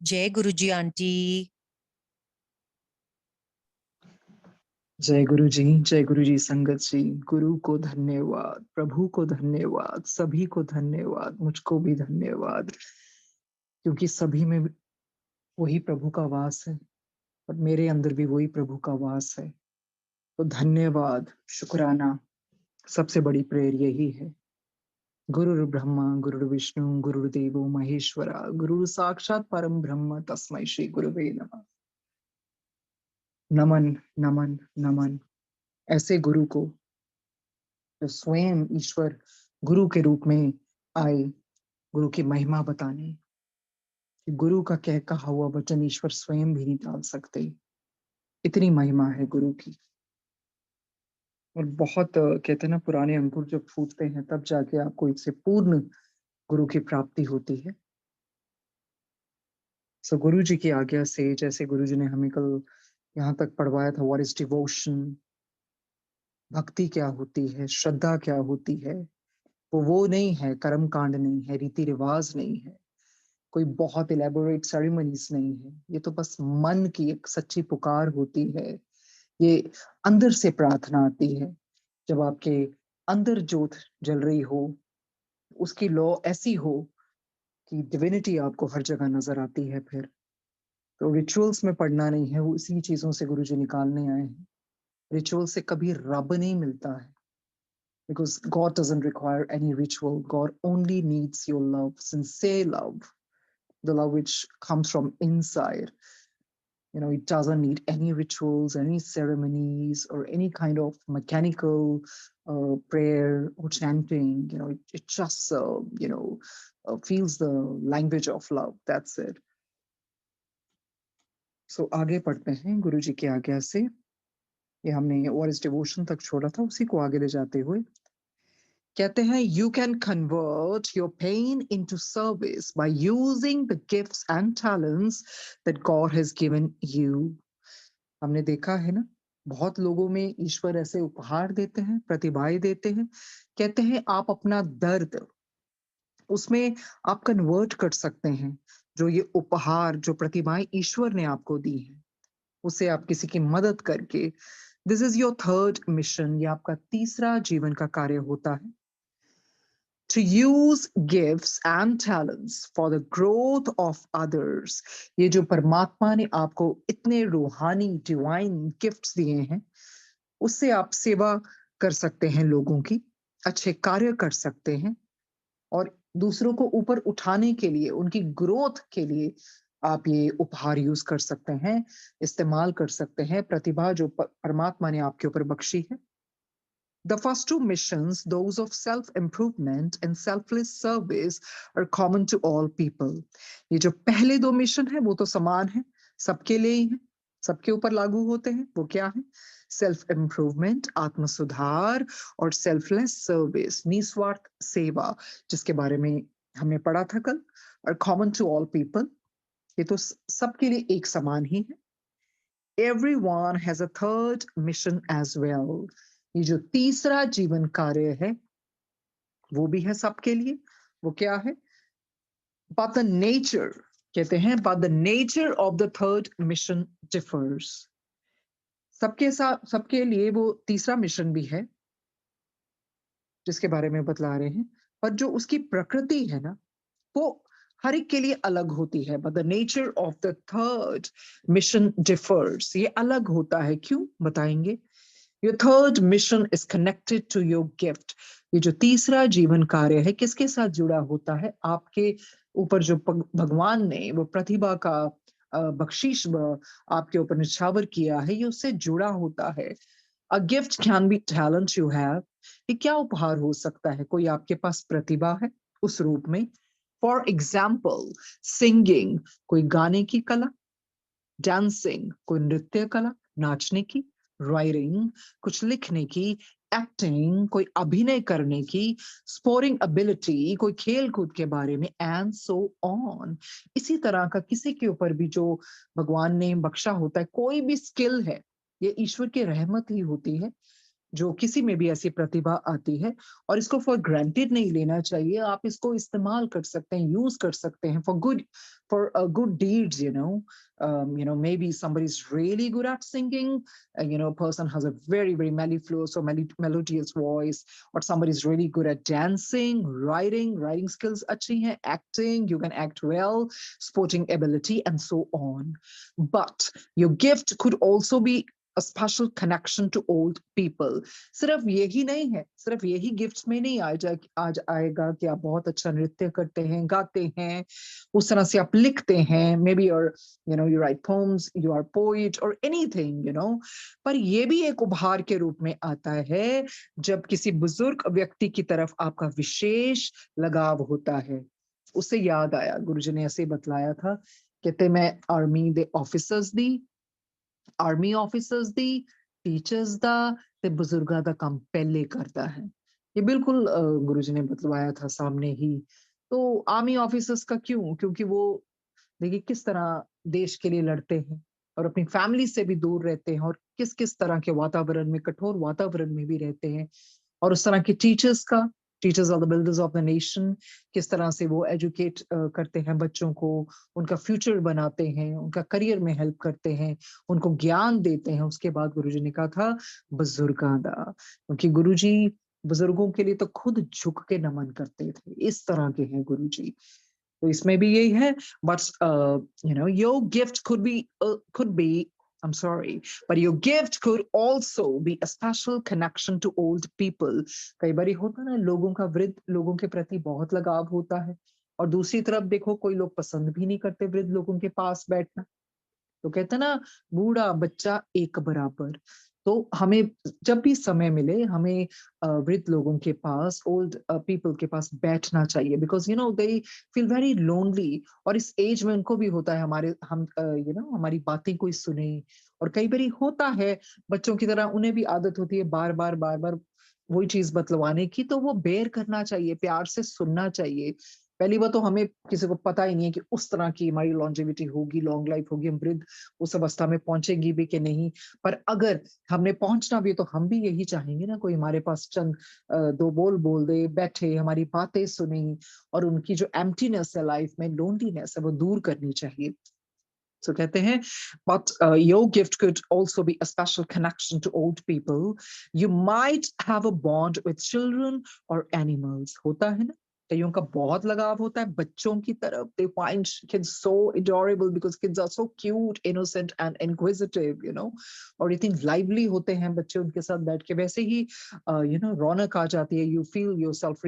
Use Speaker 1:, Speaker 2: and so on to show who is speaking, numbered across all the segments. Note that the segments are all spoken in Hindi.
Speaker 1: जय गुरु जी आंटी।
Speaker 2: जय गुरु जी संगत जी। गुरु को धन्यवाद, प्रभु को धन्यवाद, सभी को धन्यवाद, मुझको भी धन्यवाद, क्योंकि सभी में वही प्रभु का वास है और मेरे अंदर भी वही प्रभु का वास है। तो धन्यवाद, शुक्राना, सबसे बड़ी प्रेयर यही है। गुरुर् ब्रह्मा गुरुर्विष्णु गुरुर्देवो महेश्वरा, गुरु साक्षात परम ब्रह्म, तस्मै श्री गुरुवे नमः। नमन नमन नमन ऐसे गुरु को जो स्वयं ईश्वर गुरु के रूप में आए, गुरु की महिमा बताने। गुरु का कहा हुआ वचन ईश्वर स्वयं भी नहीं टाल सकते, इतनी महिमा है गुरु की। और बहुत कहते हैं ना, पुराने अंकुर जब फूटते हैं तब जाके आपको इससे पूर्ण गुरु की प्राप्ति होती है। सो गुरु जी की आज्ञा से, जैसे गुरु जी ने हमें कल यहाँ तक पढ़वाया था, व्हाट इज डिवोशन, भक्ति क्या होती है, श्रद्धा क्या होती है, वो नहीं है, कर्म कांड नहीं है, रीति रिवाज नहीं है, कोई बहुत इलेबोरेट सेरेमनीज नहीं है। ये तो बस मन की एक सच्ची पुकार होती है। ये अंदर से प्रार्थना आती है। जब आपके अंदर ज्योत जल रही हो, उसकी लौ ऐसी हो कि डिविनिटी आपको हर जगह नजर आती है। फिर तो रिचुअल्स में पढ़ना नहीं है, वो इसी चीजों से गुरु जी निकालने आए हैं। रिचुअल से कभी रब नहीं मिलता है, because God doesn't require any ritual. God only needs your love, sincere love, the love which comes from inside. It doesn't need any rituals, any ceremonies, or any kind of mechanical prayer or chanting. It just, feels the language of love. That's it. So आगे पढ़ते हैं गुरु जी की आज्ञा से। ये हमने और इस डिवोशन तक छोड़ा था, उसी को आगे ले जाते हुए कहते हैं, you can convert your pain into service by using the gifts and talents that God has given you. हमने देखा है ना, बहुत लोगों में ईश्वर ऐसे उपहार देते हैं, प्रतिभाएं देते हैं। कहते हैं आप अपना दर्द उसमें आप कन्वर्ट कर सकते हैं। जो ये उपहार, जो प्रतिभाएं ईश्वर ने आपको दी है, उसे आप किसी की मदद करके, this is your third mission, ये आपका तीसरा जीवन का कार्य होता है। To use gifts and talents for the growth of others, ये जो परमात्मा ने आपको इतने रूहानी डिवाइन गिफ्ट्स दिए हैं, उससे आप सेवा कर सकते हैं, लोगों की अच्छे कार्य कर सकते हैं, और दूसरों को ऊपर उठाने के लिए, उनकी ग्रोथ के लिए आप ये उपहार यूज कर सकते हैं, इस्तेमाल कर सकते हैं, प्रतिभा जो परमात्मा ने आपके ऊपर बख्शी है। The first two missions, those of self-improvement and selfless service, are common to all people. ये जो पहले दो मिशन है वो तो समान है, सबके लिए ही है, सबके ऊपर लागू होते हैं। वो क्या है? सेल्फ इम्प्रूवमेंट, आत्म सुधार, और सेल्फलेस सर्विस, निस्वार्थ सेवा, जिसके बारे में हमने पढ़ा था कल। और कॉमन टू ऑल पीपल, ये तो सबके लिए एक समान ही है। Everyone has a third mission as well. ये जो तीसरा जीवन कार्य है वो भी है सबके लिए। वो क्या है? But the nature, कहते हैं, but the nature of the third mission differs. सबके साथ, सबके लिए वो तीसरा मिशन भी है जिसके बारे में बतला रहे हैं, पर जो उसकी प्रकृति है ना, वो हर एक के लिए अलग होती है। But the nature of the third mission differs. ये अलग होता है, क्यों बताएंगे। Your third mission is connected to your gift. ये जो तीसरा जीवन कार्य है किसके साथ जुड़ा होता है? आपके ऊपर जो भगवान ने वो प्रतिभा का बख्शीश आपके ऊपर निछावर किया है, ये उससे जुड़ा होता है। A gift can be talent you have. ये क्या उपहार हो सकता है? कोई आपके पास प्रतिभा है उस रूप में। For example, singing, कोई गाने की कला, डांसिंग, कोई नृत्य कला, नाचने की, राइटिंग, कुछ लिखने की, एक्टिंग, कोई अभिनय करने की, स्पोर्टिंग एबिलिटी, कोई खेल कूद के बारे में, एंड सो ऑन। इसी तरह का किसी के ऊपर भी जो भगवान ने बख्शा होता है, कोई भी स्किल है, ये ईश्वर की रहमत ही होती है। जो किसी में भी ऐसी प्रतिभा आती है, और इसको फॉर ग्रांटेड नहीं लेना चाहिए। आप इसको इस्तेमाल कर सकते हैं, यूज कर सकते हैं for good, for good deeds, maybe somebody is really good at singing, a person has a very very mellifluous or melodious voice, or somebody is really good at dancing, writing skills अच्छी हैं, acting, you can act well, sporting ability and so on. But your gift could also be a special connection to old people. सिर्फ यही नहीं है, सिर्फ यही गिफ्ट्स में नहीं आज आएगा कि आप बहुत अच्छा नृत्य करते हैं, गाते हैं, उस तरह से आप लिखते हैं, मे बी और you write poems, you are poet or anything. पर ये भी एक उपहार के रूप में आता है जब किसी बुजुर्ग व्यक्ति की तरफ आपका विशेष लगाव होता है। उससे याद आया, गुरुजी ने ऐसे बतलाया था, कहते मैं आर्मी दे ऑफिसर्स दी, ਆਰਮੀ ਆਫੀਸਰਸ ਦੀ, टीचर्स ਦਾ ਤੇ ਬਜ਼ੁਰਗਾਂ ਦਾ ਕੰਮ ਪਹਿਲੇ करता है। ये बिल्कुल गुरुजी ने बतलवाया था सामने ही। तो आर्मी ऑफिसर्स का क्यों? क्योंकि वो देखिए किस तरह देश के लिए लड़ते हैं और अपनी फैमिली से भी दूर रहते हैं, और किस किस तरह के वातावरण में, कठोर वातावरण में भी रहते हैं। और उस तरह के टीचर्स का, teachers are the builders of the nation, किस तरह से वो एजुकेट करते हैं बच्चों को, उनका फ्यूचर बनाते हैं, उनका करियर में हेल्प करते हैं, उनको ज्ञान देते हैं। उसके बाद गुरुजी ने कहा था बुजुर्गां दा, क्योंकि गुरुजी बुजुर्गों के लिए तो खुद झुक के नमन करते थे, इस तरह के हैं गुरुजी। तो इसमें भी यही है, but your gift could be, I'm sorry, but your gift could also be a special connection to old people. कई बारी होता है ना, लोगों का वृद्ध लोगों के प्रति बहुत लगाव होता है, और दूसरी तरफ देखो कोई लोग पसंद भी नहीं करते वृद्ध लोगों के पास बैठना। तो कहते हैं ना, बूढ़ा बच्चा एक बराबर। तो हमें जब भी समय मिले, हमें वृद्ध लोगों के पास, ओल्ड पीपल के पास बैठना चाहिए, because they feel very lonely. और इस एज में उनको भी होता है हमारे हम हमारी बातें कोई सुने। और कई बार होता है बच्चों की तरह उन्हें भी आदत होती है बार बार बार बार वही चीज बतलवाने की, तो वो बेयर करना चाहिए, प्यार से सुनना चाहिए। पहली बात तो हमें किसी को पता ही नहीं है कि उस तरह की हमारी लॉन्जेविटी होगी, लॉन्ग लाइफ होगी, हम वृद्ध उस अवस्था में पहुंचेगी भी कि नहीं। पर अगर हमने पहुंचना भी है, तो हम भी यही चाहेंगे ना, कोई हमारे पास चंद दो बोल बोल दे, बैठे, हमारी बातें सुने, और उनकी जो एम्प्टीनेस है लाइफ में, लोनलीनेस है, वो दूर करनी चाहिए। So कहते हैं, but your gift could also be a special connection to old people. You might have a bond with children or animals. होता है ना, कईयों का बहुत लगाव होता है बच्चों की तरफ। They find kids so adorable because kids are so cute, innocent and inquisitive. और इतनी lively होते हैं बच्चे उनके साथ बैठ के। वैसे ही रौनक आ जाती है, you feel yourself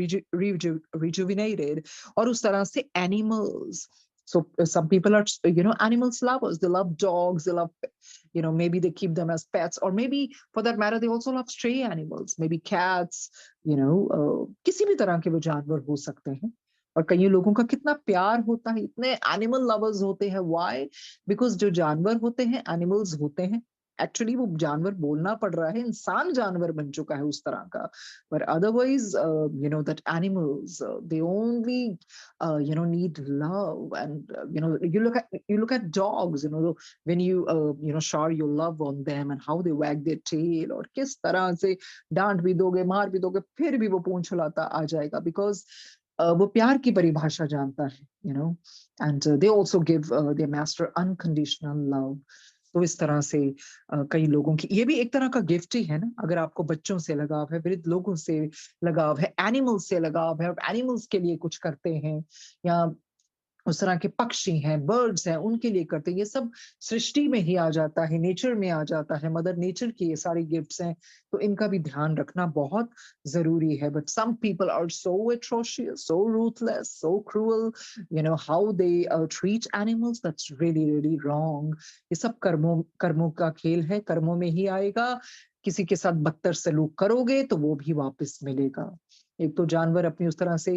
Speaker 2: rejuvenated। और उस तरह से animals, so some people are, animals lovers. They love dogs. They love, maybe they keep them as pets, or maybe for that matter, they also love stray animals, maybe cats. किसी भी तरह के वो जानवर हो सकते हैं। और कई लोगों का कितना प्यार होता है, इतने एनिमल लवर्स होते हैं। Why? Because जो जानवर होते हैं, एनिमल्स होते हैं, एक्चुअली वो जानवर बोलना पड़ रहा है, इंसान जानवर बन चुका है उस तरह का। But otherwise, that animals, they only need love. And you look at dogs, when you shower your love on them, and how they wag their tail, और किस तरह से डांट भी दोगे, मार भी दोगे, फिर भी वो पूंछ हिलाता आ जाएगा, because वो प्यार की परिभाषा जानता है। And they also give their master unconditional love. तो इस तरह से कई लोगों की ये भी एक तरह का गिफ्ट ही है ना। अगर आपको बच्चों से लगाव है, वृद्ध लोगों से लगाव है, एनिमल्स से लगाव है, और एनिमल्स के लिए कुछ करते हैं, या उस तरह के पक्षी हैं, बर्ड्स हैं, उनके लिए करते हैं, ये सब सृष्टि में ही आ जाता है, नेचर में आ जाता है, मदर नेचर की ये सारी गिफ्ट्स हैं। तो इनका भी ध्यान रखना बहुत जरूरी है। But some people are so atrocious, so ruthless, so cruel, how they treat animals, that's really really wrong। ये सब कर्मों कर्मों का खेल है, कर्मों में ही आएगा। किसी के साथ बदतर सलूक करोगे तो वो भी वापस मिलेगा। एक तो जानवर अपनी उस तरह से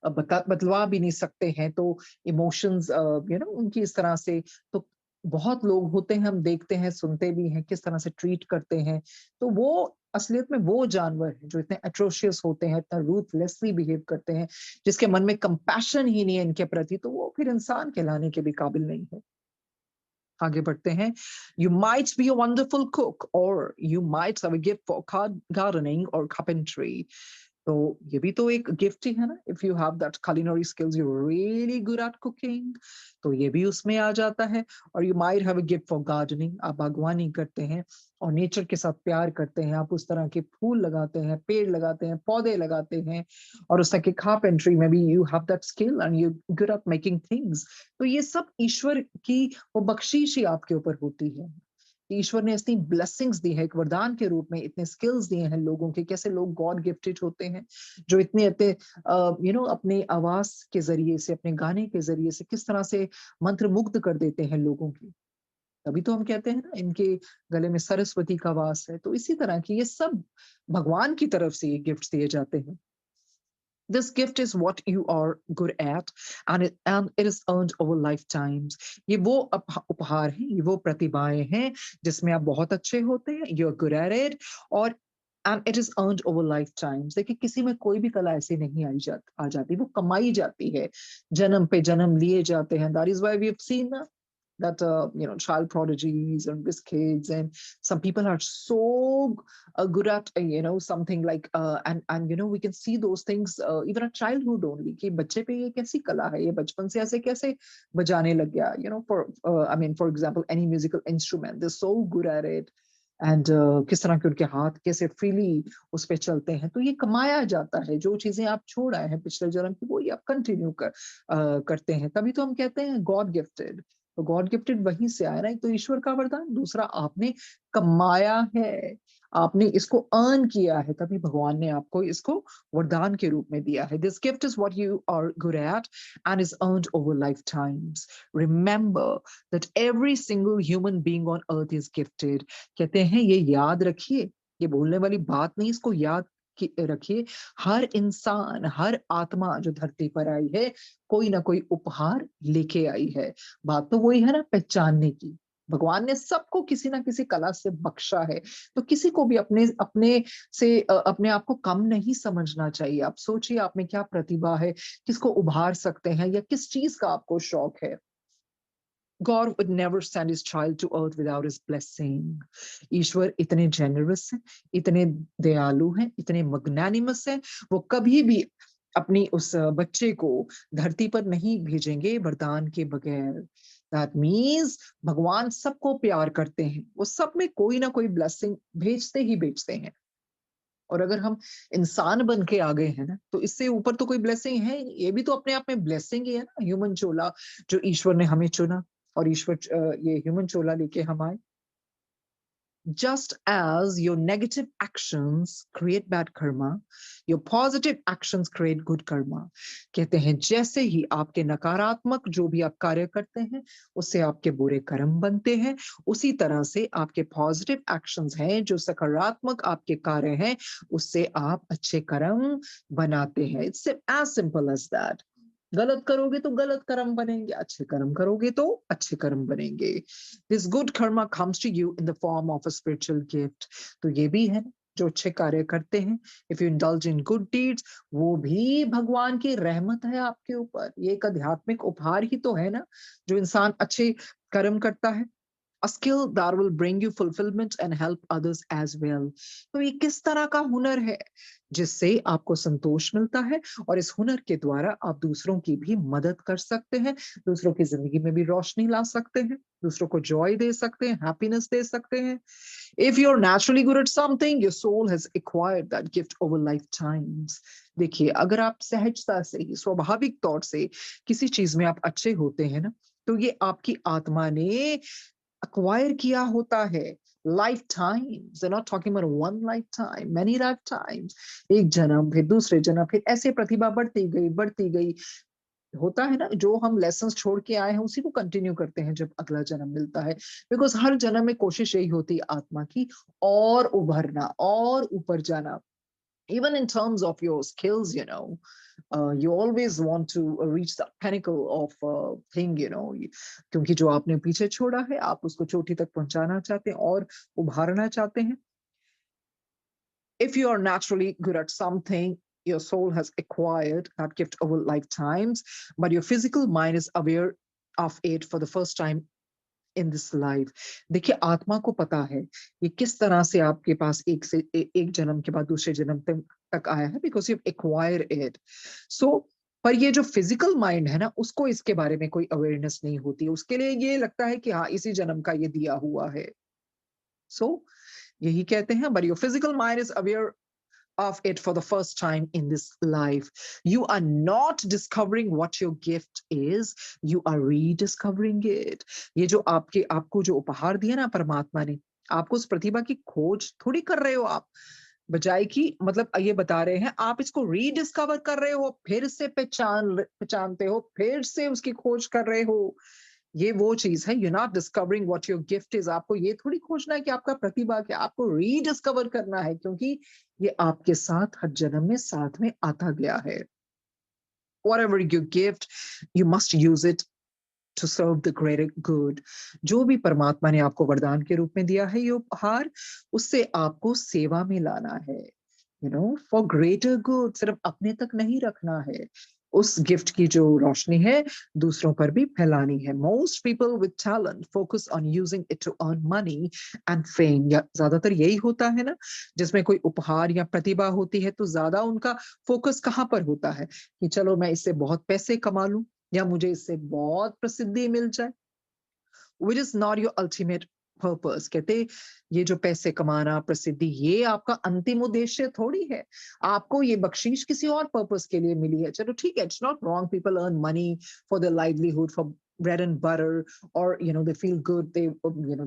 Speaker 2: बतलवा भी नहीं सकते हैं, तो इमोशंस उनकी इस तरह से। तो बहुत लोग होते हैं, हम देखते हैं, सुनते भी हैं, किस तरह से ट्रीट करते हैं। तो वो असलियत में वो जानवर हैं जो इतने एट्रोशियस होते हैं, इतना रूथलेसली बिहेव करते हैं, जिसके मन में कंपैशन ही नहीं है इनके प्रति, तो वो फिर इंसान कहलाने के भी काबिल नहीं है। आगे बढ़ते हैं. You might be a wonderful cook or you might have a gift for gardening or carpentry. तो ये भी तो एक गिफ्ट ही है ना. If you have that culinary skills, you're really good at cooking, तो ये भी उसमें आ जाता है. और you might have a gift for gardening, आप बागवानी करते हैं और नेचर के साथ प्यार करते हैं, आप उस तरह के फूल लगाते हैं, पेड़ लगाते हैं, पौधे लगाते हैं. और उस तरह के carpentry में भी you have that skill and you good at making things. तो ये सब ईश्वर की वो बख्शीश ही आपके ऊपर होती है. ईश्वर ने इतनी ब्लेसिंग्स दी है, एक वरदान के रूप में इतने स्किल्स दिए हैं लोगों के. कैसे लोग गॉड गिफ्टेड होते हैं, जो इतने इतने अपने आवाज के जरिए से, अपने गाने के जरिए से किस तरह से मंत्र मुग्ध कर देते हैं लोगों की. तभी तो हम कहते हैं ना, इनके गले में सरस्वती का वास है. तो इसी तरह की ये सब भगवान की तरफ से ये गिफ्ट दिए जाते हैं. This gift is what you are good at, and it is earned over lifetimes. ये वो उपहार है, ये वो प्रतिभाएं हैं जिसमें आप बहुत अच्छे होते हैं. You're good at it, और and it is earned over lifetimes. देखिए, किसी में कोई भी कला ऐसी नहीं आ जाती, वो कमाई जाती है, जन्म पे जन्म लिए जाते हैं. That is why we have seen that child prodigies and these kids, and some people are so good at something like and we can see those things even at childhood only, कि बच्चे पे ये कैसी कला है, ये बचपन से ऐसे कैसे बजाने लग गया. For I mean, for example, any musical instrument, they're so good at it. And किस तरह के उनके हाथ कैसे फ्रीली उस पे चलते हैं. तो ये कमाया जाता है. जो चीजें आप छोड़ आए हैं पिछले जन्म की, वो ही आप कंटिन्यू करते हैं. तभी तो हम कहते हैं गॉड गिफ्टेड. तो गॉड गिफ्टेड वहीं से आया ना. एक तो ईश्वर का वरदान, दूसरा आपने कमाया है, आपने इसको अर्न किया है, तभी भगवान ने आपको इसको वरदान के रूप में दिया है. This gift is what you are good at and is earned over lifetimes. Remember that every single human being on earth is gifted. कहते हैं ये याद रखिए, ये बोलने वाली बात नहीं, इसको याद रखिए. हर इंसान, हर आत्मा जो धरती पर आई है, कोई ना कोई उपहार लेके आई है. बात तो वही है ना, पहचानने की. भगवान ने सबको किसी ना किसी कला से बख्शा है. तो किसी को भी अपने अपने से अपने आप को कम नहीं समझना चाहिए. आप सोचिए आप में क्या प्रतिभा है, किसको उभार सकते हैं, या किस चीज का आपको शौक है. God would never send his child to earth without his blessing. ईश्वर इतने जेनरस हैं, इतने दयालु हैं, इतने मैग्नानिमस हैं, वो कभी भी अपनी उस बच्चे को धरती पर नहीं भेजेंगे वरदान के बगैर. That means भगवान सबको प्यार करते हैं, वो सब में कोई ना कोई ब्लेसिंग भेजते ही भेजते हैं. और अगर हम इंसान बन के आ गए हैं ना, तो इससे ऊपर तो कोई ब्लेसिंग है ही नहीं. ये भी तो अपने आप में ब्लेसिंग ही है ना, ह्यूमन चोला जो ईश्वर ने हमें चुना, और ईश्वर ये ह्यूमन चोला लेके हम आए. Just as your negative actions create bad karma, your positive actions create good karma. कहते हैं जैसे ही आपके नकारात्मक जो भी आप कार्य करते हैं, उससे आपके बुरे कर्म बनते हैं, उसी तरह से आपके पॉजिटिव एक्शंस हैं, जो सकारात्मक आपके कार्य हैं, उससे आप अच्छे कर्म बनाते हैं. It's as simple as that. गलत करोगे तो गलत कर्म बनेंगे, अच्छे कर्म करोगे तो अच्छे कर्म बनेंगे. This good karma comes to you in the form of a spiritual gift. तो ये भी है जो अच्छे कार्य करते हैं, if you indulge in good deeds, वो भी भगवान की रहमत है आपके ऊपर. ये एक आध्यात्मिक उपहार ही तो है ना, जो इंसान अच्छे कर्म करता है. A skill that will bring you fulfillment and help others as well. तो ये किस तरह का हुनर है जिससे आपको संतोष मिलता है, और इस हुनर के द्वारा आप दूसरों की भी मदद कर सकते हैं, दूसरों की जिंदगी में भी रोशनी ला सकते हैं, दूसरों को जॉय दे सकते हैं, हैप्पीनेस दे सकते हैं. If you're naturally good at something, your soul has acquired that gift over lifetimes. देखिए, अगर आप सहजता से ही, स्वाभाविक तौर से किसी चीज में आप अच्छे होते हैं ना, तो ये आपकी आत्मा ने acquire किया होता है. Lifetimes. They're not talking about one lifetime, many lifetimes. एक जन्म, फिर दूसरे जन्म, फिर ऐसे प्रतिभा बढ़ती गई, बढ़ती गई. होता है ना, जो हम लेसन्स छोड़ के आए हैं उसी को कंटिन्यू करते हैं जब अगला जन्म मिलता है. बिकॉज हर जन्म में कोशिश यही होती है आत्मा की, और उभरना और ऊपर जाना. Even in terms of your skills, you always want to reach the pinnacle of thing, क्योंकि जो आपने पीछे छोड़ा है, आप उसको चोटी तक पहुंचाना चाहते हैं और उभारना चाहते हैं. If you are naturally good at something, your soul has acquired that gift over lifetimes, but your physical mind is aware of it for the first time in this life. देखिए आत्मा को पता है ये किस तरह से आपके पास एक जन्म के बाद दूसरे जन्म तक आया है, बिकॉज यू एक्वायर इट। सो पर ये जो फिजिकल माइंड है ना, उसको इसके बारे में कोई अवेयरनेस नहीं होती, उसके लिए ये लगता है कि हाँ इसी जन्म का ये दिया हुआ है। सो यही कहते हैं, but your physical mind is aware of it for the first time in this life. You are not discovering what your gift is, you are rediscovering it. ये जो आपको जो उपहार दिया ना परमात्मा ने, आपको उस प्रतिभा की खोज थोड़ी कर रहे हो आप, बजाय की मतलब ये बता रहे हैं आप इसको रीडिस्कवर कर रहे हो, फिर से पहचानते हो, फिर से उसकी खोज कर रहे हो। ये वो चीज है, you not discovering what your gift is. आपको ये थोड़ी खोजना है कि आपका प्रतिभा क्या, आपको रीडिस्कवर करना है, क्योंकि ये आपके साथ हर जन्म में साथ में आता गया है। Whatever you gift, you must use it to serve the greater good. जो भी परमात्मा ने आपको वरदान के रूप में दिया है ये उपहार, उससे आपको सेवा में लाना है, फॉर ग्रेटर गुड। सिर्फ अपने तक नहीं रखना है, उस गिफ्ट की जो रोशनी है दूसरों पर भी फैलानी है। Most people with talent focus on using it to earn money and fame. या ज्यादातर यही होता है ना, जिसमें कोई उपहार या प्रतिभा होती है तो ज्यादा उनका फोकस कहाँ पर होता है कि चलो मैं इससे बहुत पैसे कमा लूं या मुझे इससे बहुत प्रसिद्धि मिल जाए, which is not your ultimate purpose। कहते ये जो पैसे कमाना, प्रसिद्धि, ये आपका अंतिम उद्देश्य थोड़ी है। आपको ये बख्शीश किसी और पर्पस के लिए मिली है। चलो ठीक है, it's not wrong, people earn money for their livelihood, for bread and butter, or they feel good, they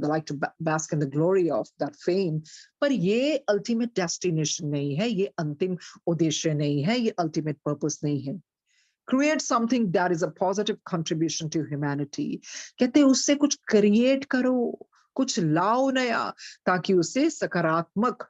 Speaker 2: like to bask in the glory of that fame। पर ये ultimate destination नहीं है, ये अंतिम उद्देश्य नहीं है, ये ultimate purpose नहीं है। Create something that is a positive contribution to humanity। कहते हैं उससे कुछ क्रिएट करो, कुछ लाओ नया, ताकि उससे सकारात्मक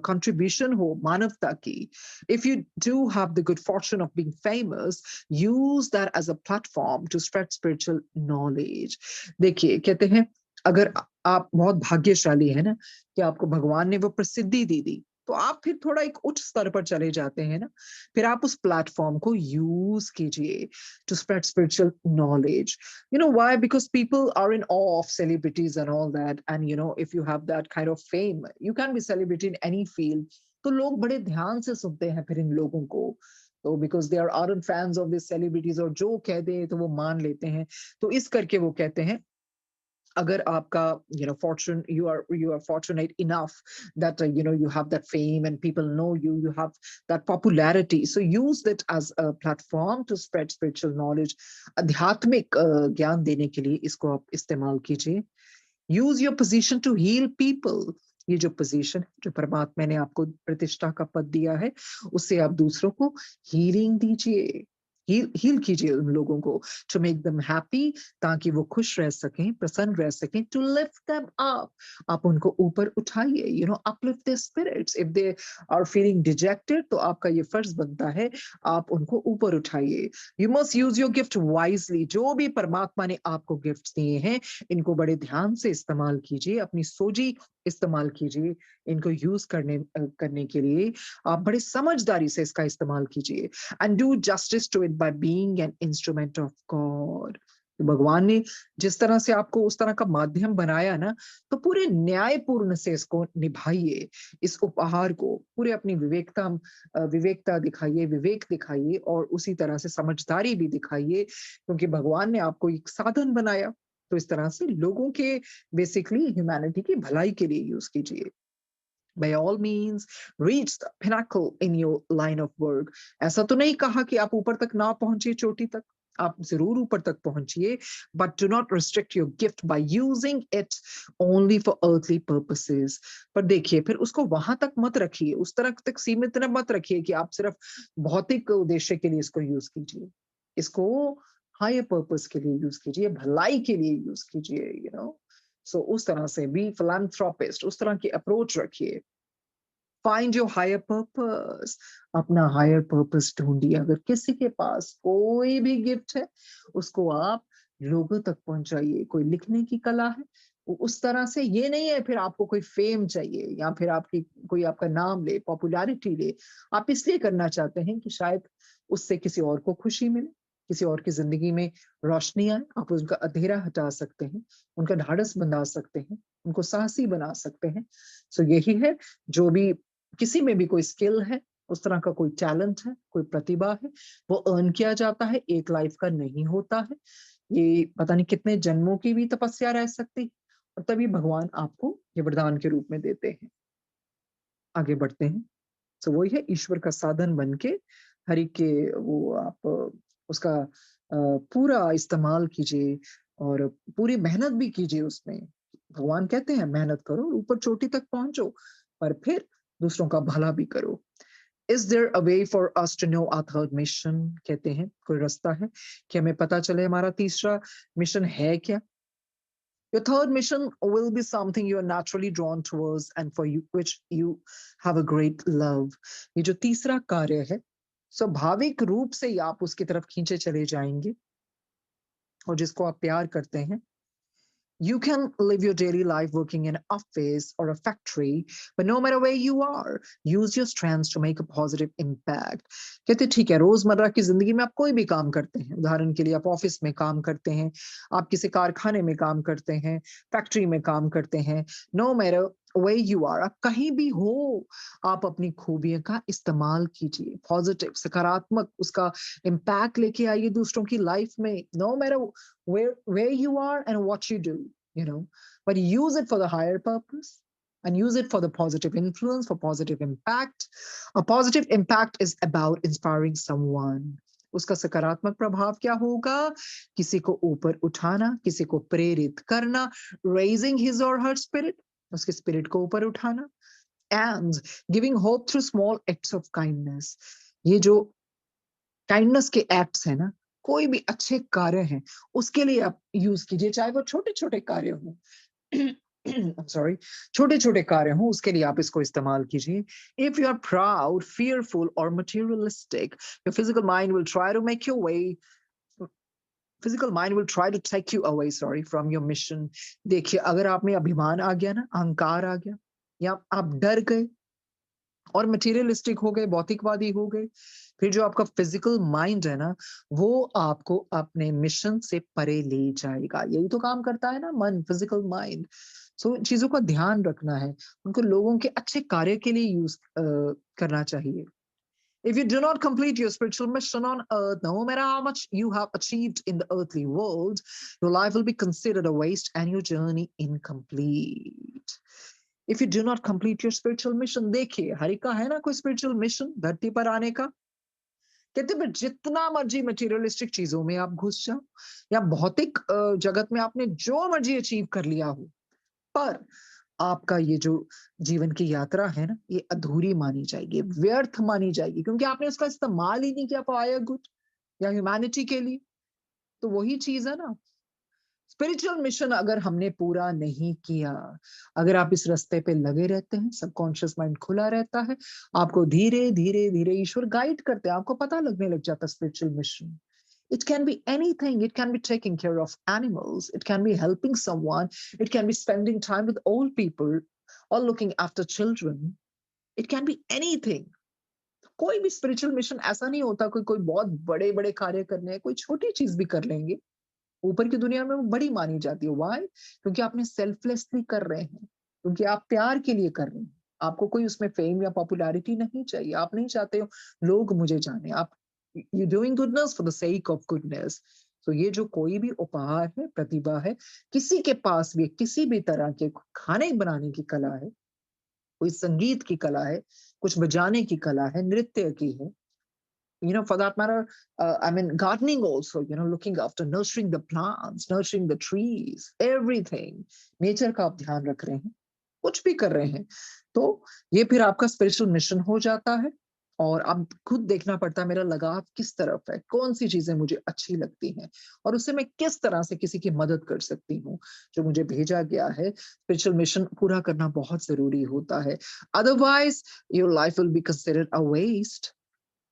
Speaker 2: contribution हो मानवता की। If you do have the good fortune of being famous, use that as a platform to spread spiritual knowledge। देखिए कहते हैं अगर आप बहुत भाग्यशाली है ना कि आपको भगवान ने वो प्रसिद्धि दी, तो आप फिर थोड़ा एक उच्च स्तर पर चले जाते हैं ना, फिर आप उस प्लेटफॉर्म को यूज कीजिए to spread spiritual knowledge. why? Because people are in awe of celebrities and all that, and if you have that kind of fame, you can be celebrity in any field। तो लोग बड़े ध्यान से सुनते हैं फिर इन लोगों को, तो because they are fans of this celebrities, और जो कह दे तो वो मान लेते हैं। तो इस करके वो कहते हैं अगर आपका fortune, you are fortunate enough that you have that fame and people know you have that popularity, so use that as a platform to spread spiritual knowledge। आध्यात्मिक ज्ञान देने के लिए इसको आप इस्तेमाल कीजिए। Use your position to heal people. ये जो पोजीशन है, जो परमात्मा ने आपको प्रतिष्ठा का पद दिया है, उससे आप दूसरों को हीलिंग दीजिए, हील कीजिए उन लोगों को, टू मेक देम हैप्पी, ताकि वो खुश रह सकें, प्रसन्न रह सकें, टू लिफ्ट देम अप। आप उनको ऊपर उठाइए, uplift their spirits. If they are feeling dejected, तो आपका ये फर्ज बनता है आप उनको ऊपर उठाइए। You must use your gift wisely. जो भी परमात्मा ने आपको गिफ्ट दिए हैं, इनको बड़े ध्यान से इस्तेमाल कीजिए, अपनी सोची इस्तेमाल कीजिए, इनको यूज करने के लिए आप बड़े समझदारी से इसका इस्तेमाल कीजिए। And do justice to it by being an instrument of God. भगवान ने जिस तरह से आपको उस तरह का माध्यम बनाया ना, तो पूरे न्यायपूर्ण से इसको निभाइए, इस उपहार को पूरे अपनी विवेकता दिखाइए, विवेक दिखाइए, और उसी तरह से समझदारी भी दिखाइए, क्योंकि भगवान ने आपको एक साधन बनाया। तो इस तरह से लोगों के बेसिकली ह्यूमैनिटी की भलाई के लिए यूज कीजिए। By all means, reach the pinnacle in your line of work। ऐसा तो नहीं कहा कि आप ऊपर तक ना पहुंचिए, चोटी तक, आप जरूर ऊपर तक पहुंचिए, but do not restrict your gift by using it only for earthly purposes। पर देखिए फिर उसको वहां तक मत रखिए, उस तरह तक सीमित मत रखिए कि आप सिर्फ भौतिक उद्देश्य के लिए इसको यूज कीजिए। इसको हायर पर्पस के लिए यूज कीजिए, भलाई के लिए यूज कीजिए, सो उस तरह से बी philanthropist, उस तरह की अप्रोच रखिए। Find your higher purpose. अपना हायर पर्पस ढूंढिए। अगर किसी के पास कोई भी गिफ्ट है, उसको आप लोगों तक पहुंचाइए। कोई लिखने की कला है, उस तरह से, ये नहीं है फिर आपको कोई फेम चाहिए या फिर कोई आपका नाम ले, पॉपुलैरिटी ले। आप इसलिए करना चाहते हैं कि शायद उससे किसी और को खुशी मिले, किसी और की जिंदगी में रोशनी आए, आप उनका अंधेरा हटा सकते हैं, उनका ढाढ़स बंधा सकते हैं, उनको साहसी बना सकते हैं। सो यही है, जो भी किसी में भी कोई स्किल है, उस तरह का कोई टैलेंट है, कोई प्रतिभा है, वो अर्न किया जाता है, एक लाइफ का नहीं होता है। ये पता नहीं कितने जन्मों की भी तपस्या रह सकती, और तभी भगवान आपको ये वरदान के रूप में देते हैं। आगे बढ़ते हैं। सो वही है, ईश्वर का साधन बन के हरि के वो आप उसका पूरा इस्तेमाल कीजिए और पूरी मेहनत भी कीजिए उसमें। भगवान कहते हैं मेहनत करो, ऊपर चोटी तक पहुँचो, पर फिर दूसरों का भला भी करो। Is there a way for us to know our third mission? कहते हैं कोई रास्ता है कि हमें पता चले हमारा तीसरा मिशन है क्या? Your third mission will be something you are naturally drawn towards and for you which you have a great love. ये जो तीसरा कार्य है, स्वाभाविक रूप से ही आप उसकी तरफ खींचे चले जाएँगे और जिसको आप प्यार करते हैं। You can live your daily life working in an office or a factory, but no matter where you are, use your strengths to make a positive impact. कहते हैं ठीक है, रोजमर्रा की जिंदगी में आप कोई भी काम करते हैं, उदाहरण के लिए आप ऑफिस में काम करते हैं, आप किसी कारखाने में काम करते हैं, फैक्ट्री में काम करते हैं, no matter where you are, आप कहीं भी हो, आप अपनी खूबियों का इस्तेमाल कीजिए, पॉजिटिव सकारात्मक उसका इम्पैक्ट लेके आइए दूसरों की लाइफ में, no matter where you are and what you do, you know, but use it for the higher purpose and use it for the positive influence, for positive impact. A positive impact is about inspiring someone. उसका सकारात्मक प्रभाव क्या होगा? किसी को ऊपर उठाना, किसी को प्रेरित करना, raising his or her spirit, उसके स्पिरिट को ऊपर उठाना, and giving hope through small acts of kindness. ये जो काइंडनेस के एक्ट्स है ना, कोई भी अच्छे कार्य हैं, उसके लिए आप यूज कीजिए, चाहे वो छोटे-छोटे कार्य हों। सॉरी, छोटे-छोटे कार्य हों, उसके लिए आप इसको इस्तेमाल कीजिए। If you are proud, fearful or materialistic, your physical mind will try to take you away, sorry, from your mission. देखिए, अगर आप में अभिमान आ गया ना, अहंकार आ गया, या आप डर गए और मटेरियलिस्टिक हो गए, भौतिकवादी हो गए, फिर जो आपका फिजिकल माइंड है ना, वो आपको अपने मिशन से परे ले जाएगा। यही तो काम करता है ना मन, फिजिकल माइंड। सो इन चीज़ों का ध्यान रखना है, उनको लोगों के अच्छे कार्य के लिए यूज़ करना चाहिए। If you do not complete your spiritual mission on earth, no matter how much you have achieved in the earthly world, your life will be considered a waste and your journey incomplete. If you do not complete your spiritual mission, देखिए हरि का है ना कोई spiritual mission धरती पर आने का, कहते फिर जितना मर्जी मटेरियलिस्टिक चीजों में आप घुस जाओ या भौतिक जगत में आपने जो मर्जी अचीव कर लिया हो, पर आपका ये जो जीवन की यात्रा है ना, ये अधूरी मानी जाएगी, व्यर्थ मानी जाएगी, क्योंकि आपने उसका इस्तेमाल ही नहीं किया फॉर गुड या ह्यूमैनिटी के लिए। तो वही चीज है ना, स्पिरिचुअल मिशन अगर हमने पूरा नहीं किया, अगर आप इस रास्ते पे लगे रहते हैं, सबकॉन्शियस माइंड खुला रहता है, आपको धीरे धीरे धीरे ईश्वर गाइड करते हैं, आपको पता लगने लग जाता है spiritual mission. It can be anything. It can be taking care of animals. It can be helping someone. It can be spending time with old people or looking after children. It can be anything. कोई भी स्पिरिचुअल मिशन ऐसा नहीं होता कोई कोई बहुत बड़े बड़े कार्य करने हैं, कोई छोटी चीज भी कर लेंगे, ऊपर की दुनिया में वो बड़ी मानी जाती है। व्हाई? क्योंकि आपने सेल्फलेसली कर रहे हैं, क्योंकि आप प्यार के लिए कर रहे हैं, आपको कोई उसमें फेम या पॉपुलैरिटी नहीं चाहिए, आप नहीं चाहते हो लोग मुझे जाने, आप you doing goodness for the sake of goodness. तो ये जो कोई भी उपहार है, प्रतिभा है, किसी के पास भी किसी भी तरह के खाने बनाने की कला है, कोई संगीत की कला है, कुछ बजाने की कला है, नृत्य की है, for that matter, I mean, gardening also, looking after, nurturing the plants, nurturing the trees, everything. Nature का आप ध्यान रख रहे हैं, कुछ भी कर रहे हैं, तो ये फिर आपका स्पिरिचुअल मिशन हो जाता है और अब खुद देखना पड़ता है मेरा लगाव किस तरफ है, कौन सी चीजें मुझे अच्छी लगती हैं और उससे मैं किस तरह से किसी की मदद कर सकती हूँ। जो मुझे भेजा गया है, स्पिरिचुअल मिशन पूरा करना बहुत जरूरी होता है। Otherwise, your life will be considered a waste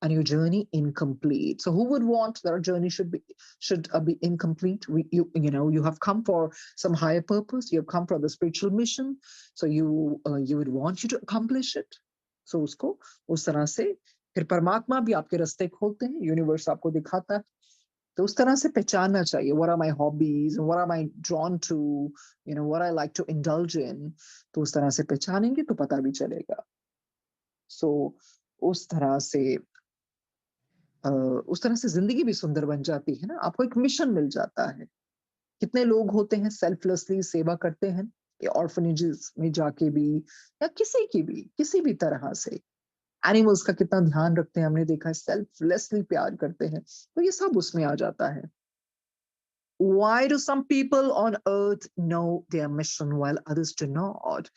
Speaker 2: and your journey incomplete. So who would want that our journey should be incomplete? You have come for some higher purpose. You have come for the spiritual mission. So you would want you to accomplish it. So उसको उस तरह से फिर परमात्मा भी आपके रास्ते खोलते हैं, यूनिवर्स आपको दिखाता है तो उस तरह से पहचानना चाहिए, what are my hobbies, what are my drawn to, what I like to indulge in. तो उस तरह से पहचानेंगे तो पता भी चलेगा। सो उस तरह से उस तरह से जिंदगी भी सुंदर बन जाती है ना, आपको एक मिशन मिल जाता है। कितने लोग होते हैं सेल्फलेसली सेवा करते हैं, ऑर्फनेजेस में जाके भी, या किसी भी तरह से एनिमल्स का कितना ध्यान रखते हैं, हमने देखा है, सेल्फलेसली प्यार करते हैं, तो ये सब उसमें आ जाता है। Why do some people on earth know their mission while others do not?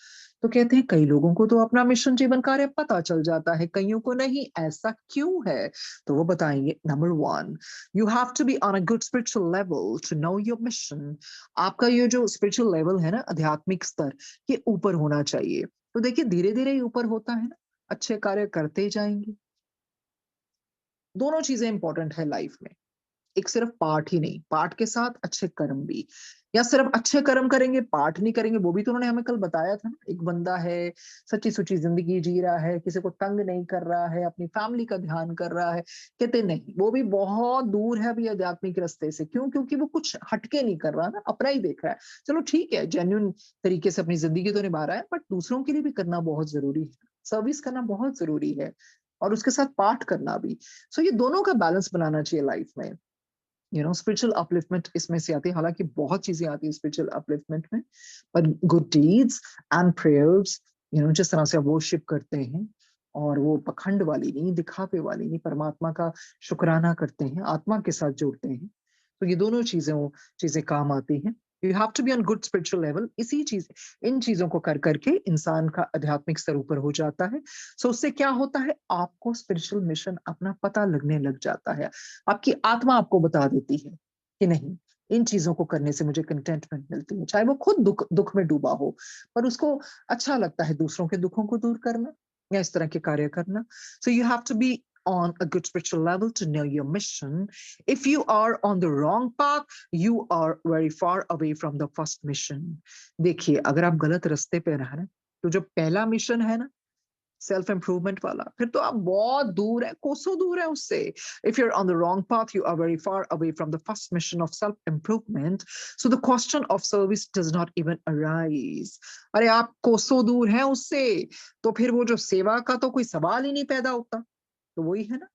Speaker 2: तो कहते हैं कई लोगों को तो अपना मिशन जीवन कार्य पता चल जाता है, कईयों को नहीं। ऐसा क्यों है? तो वो बताएंगे। Number one, you have to be on a good spiritual level to know your mission. आपका ये जो स्पिरिचुअल लेवल है ना, आध्यात्मिक स्तर, ये ऊपर होना चाहिए। तो देखिए धीरे धीरे ही ऊपर होता है ना, अच्छे कार्य करते जाएंगे। दोनों चीजें इंपॉर्टेंट है लाइफ में, एक सिर्फ पाठ ही नहीं, पाठ के साथ अच्छे कर्म भी। या सिर्फ अच्छे कर्म करेंगे पाठ नहीं करेंगे, वो भी तो उन्होंने हमें कल बताया था ना। एक बंदा है, सच्ची सुची जिंदगी जी रहा है, किसी को तंग नहीं कर रहा है, अपनी फैमिली का ध्यान कर रहा है, कहते नहीं, वो भी बहुत दूर है अभी आध्यात्मिक रास्ते से। क्यों? क्योंकि वो कुछ हटके नहीं कर रहा ना, अपना ही देख रहा है। चलो ठीक है, जेन्युइन तरीके से अपनी जिंदगी तो निभा रहा है, बट दूसरों के लिए भी करना बहुत जरूरी है, सर्विस करना बहुत जरूरी है, और उसके साथ पाठ करना भी। सो ये दोनों का बैलेंस बनाना चाहिए लाइफ में। स्पिरिचुअल अपलिफ्टमेंट इसमें से आती है, हालांकि बहुत चीजें आती है स्पिरिचुअल अपलिफ्टमेंट में, पर गुड डीड्स एंड प्रेयर्स, जिस तरह से आप वर्शिप करते हैं, और वो पखंड वाली नहीं, दिखावे वाली नहीं, परमात्मा का शुक्राना करते हैं, आत्मा के साथ जोड़ते हैं, तो ये दोनों चीजें काम आती हैं। You have to be on good spiritual level. इन चीजों को कर करके इंसान का आध्यात्मिक स्तर ऊपर हो जाता है। सो उससे क्या होता है, आपको स्पिरिचुअल मिशन अपना पता लगने लग जाता है। आपकी आत्मा आपको बता देती है कि नहीं, इन चीजों को करने से मुझे कंटेंटमेंट मिलती है, चाहे वो खुद दुख में डूबा हो, पर उसको अच्छा लगता है दूसरों के दुखों को दूर करना या इस तरह के कार्य करना। So you have to be on a good spiritual level to know your mission. If you are on the wrong path, you are very far away from the first mission. देखिए, अगर आप गलत रास्ते पे रह रहे हैं, तो जो पहला मिशन है ना, सेल्फ इंप्रूवमेंट वाला, फिर तो आप बहुत दूर है, कोसों दूर है उससे। If you are on the wrong path, you are very far away from the first mission of self improvement. So the question of service does not even arise. अरे आप कोसों दूर हैं उससे, तो फिर वो जो सेवा का तो कोई सवाल ही नहीं पैदा होता। तो वही है ना